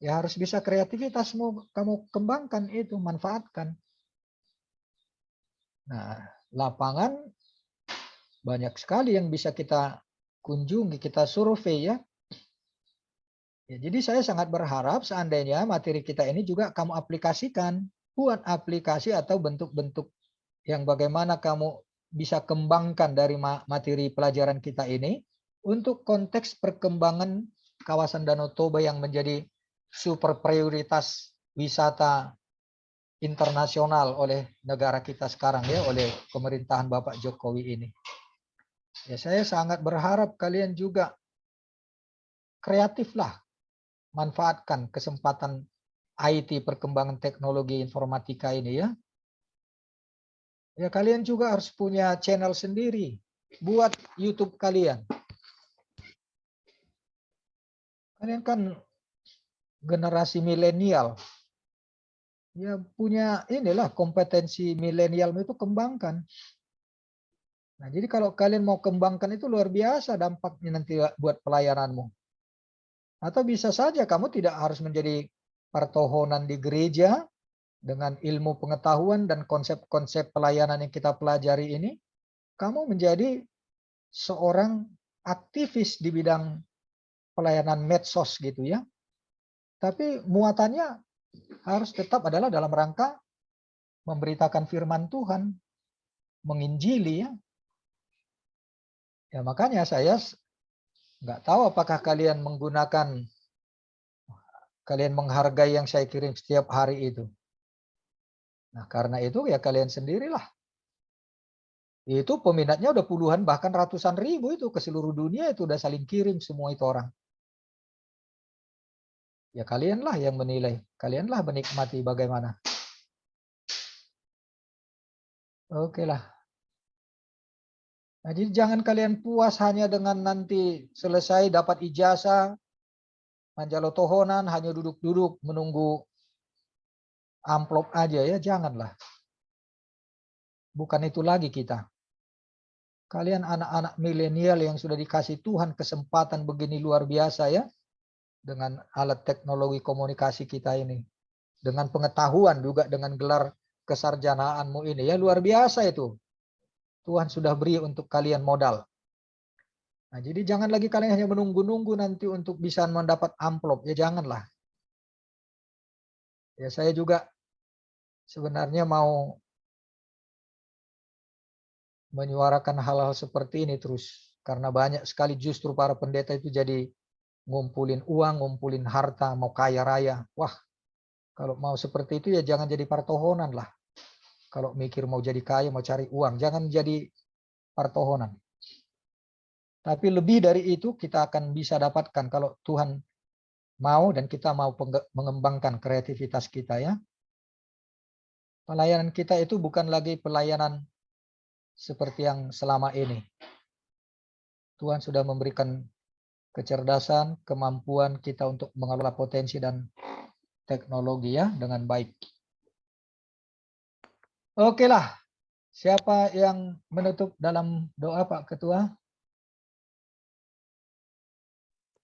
ya harus bisa kreativitas kamu kembangkan itu, manfaatkan. Nah, lapangan banyak sekali yang bisa kita kunjungi, kita survei ya. Ya, jadi saya sangat berharap seandainya materi kita ini juga kamu aplikasikan. Buat aplikasi atau bentuk-bentuk yang bagaimana kamu bisa kembangkan dari materi pelajaran kita ini untuk konteks perkembangan kawasan Danau Toba yang menjadi super prioritas wisata internasional oleh negara kita sekarang ya, oleh pemerintahan Bapak Jokowi ini. Ya, saya sangat berharap kalian juga kreatiflah, manfaatkan kesempatan IT, perkembangan teknologi informatika ini ya. Ya, kalian juga harus punya channel sendiri buat YouTube kalian. Kalian kan generasi milenial. Ya, punya inilah kompetensi milenial itu kembangkan. Nah, jadi kalau kalian mau kembangkan itu luar biasa dampaknya nanti buat pelayananmu. Atau bisa saja kamu tidak harus menjadi pertohonan di gereja dengan ilmu pengetahuan dan konsep-konsep pelayanan yang kita pelajari ini. kamu menjadi seorang aktivis di bidang pelayanan medsos gitu ya. Tapi muatannya harus tetap adalah dalam rangka memberitakan firman Tuhan, menginjili ya. Ya makanya saya nggak tahu apakah kalian menghargai yang saya kirim setiap hari itu. Nah karena itu ya kalian sendirilah. Itu peminatnya udah puluhan bahkan ratusan ribu itu ke seluruh dunia itu udah saling kirim semua itu orang. Ya kalianlah yang menilai, kalianlah menikmati bagaimana. Oke lah. Nah, jadi jangan kalian puas hanya dengan nanti selesai dapat ijazah, manjalotohonan, hanya duduk-duduk menunggu amplop aja ya, janganlah. Bukan itu lagi kita. Kalian anak-anak milenial yang sudah dikasih Tuhan kesempatan begini luar biasa ya. Dengan alat teknologi komunikasi kita ini. Dengan pengetahuan juga dengan gelar kesarjanaanmu ini. Ya luar biasa itu. Tuhan sudah beri untuk kalian modal. Nah, jadi jangan lagi kalian hanya menunggu-nunggu nanti untuk bisa mendapat amplop. Ya janganlah. Ya saya juga sebenarnya mau menyuarakan hal-hal seperti ini terus. Karena banyak sekali justru para pendeta itu jadi ngumpulin uang, ngumpulin harta, mau kaya raya. Wah, kalau mau seperti itu ya jangan jadi partohonan lah. Kalau mikir mau jadi kaya, mau cari uang, jangan jadi partohonan. Tapi lebih dari itu kita akan bisa dapatkan kalau Tuhan mau dan kita mau mengembangkan kreativitas kita ya. Pelayanan kita itu bukan lagi pelayanan seperti yang selama ini. Tuhan sudah memberikan kecerdasan, kemampuan kita untuk mengelola potensi dan teknologi ya dengan baik. Oke lah. Siapa yang menutup dalam doa Pak Ketua?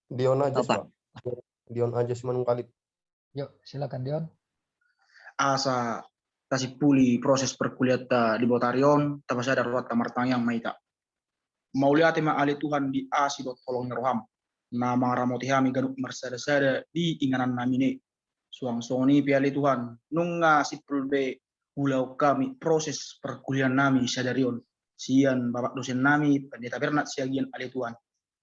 Dion aja, Pak. Pak. Dion aja Siman Khalid. Yuk, silakan Dion. Asa kasih puli proses perkuliah di Botarion, tapi saya darurat kamar tanyang maita. Mau lihat tema ahli Tuhan di asidot tolong roham. Nama ramotihami ganuk mersada-sada di inganan namine. Suang soni piali Tuhan, nunga sipulbe pulau kami proses perkuliahan nami sadarion. Sian bapak dosen nami, pendeta Bernat siagian ahli Tuhan.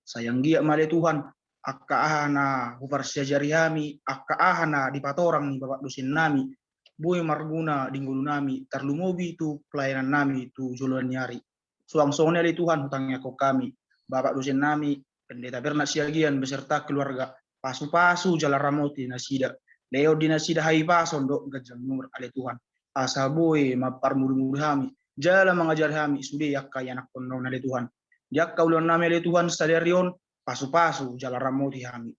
Sayang gia male Tuhan, akka ahana hufar siajari hami, akka ahana di patorang ni bapak dosen nami, boy marguna dinggulu nami, terlumobi itu pelayanan nami itu juluan nyari. Suang soni ahli Tuhan hutangnya kau kami, bapak dosen nami, pendeta Bernat siagian beserta keluarga, pasu-pasu jalan ramoti nasida. Leo dinasida hai pason dok gajang nomor ale Tuhan. Asa boy mapar murid kami. Jala mengajar kami sudah yakka anak pondok ale Tuhan. Yakka ulan nami ale Tuhan sadarion pasu-pasu jalan ramoti kami.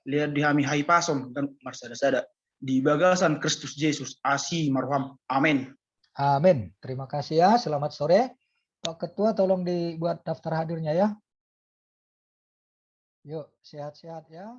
Lihat di kami hai pason dan marsada-sada di bagasan Kristus Yesus asi marham. Amin. Amin. Terima kasih ya. Selamat sore. Pak Ketua tolong dibuat daftar hadirnya ya. Yuk, sehat-sehat ya.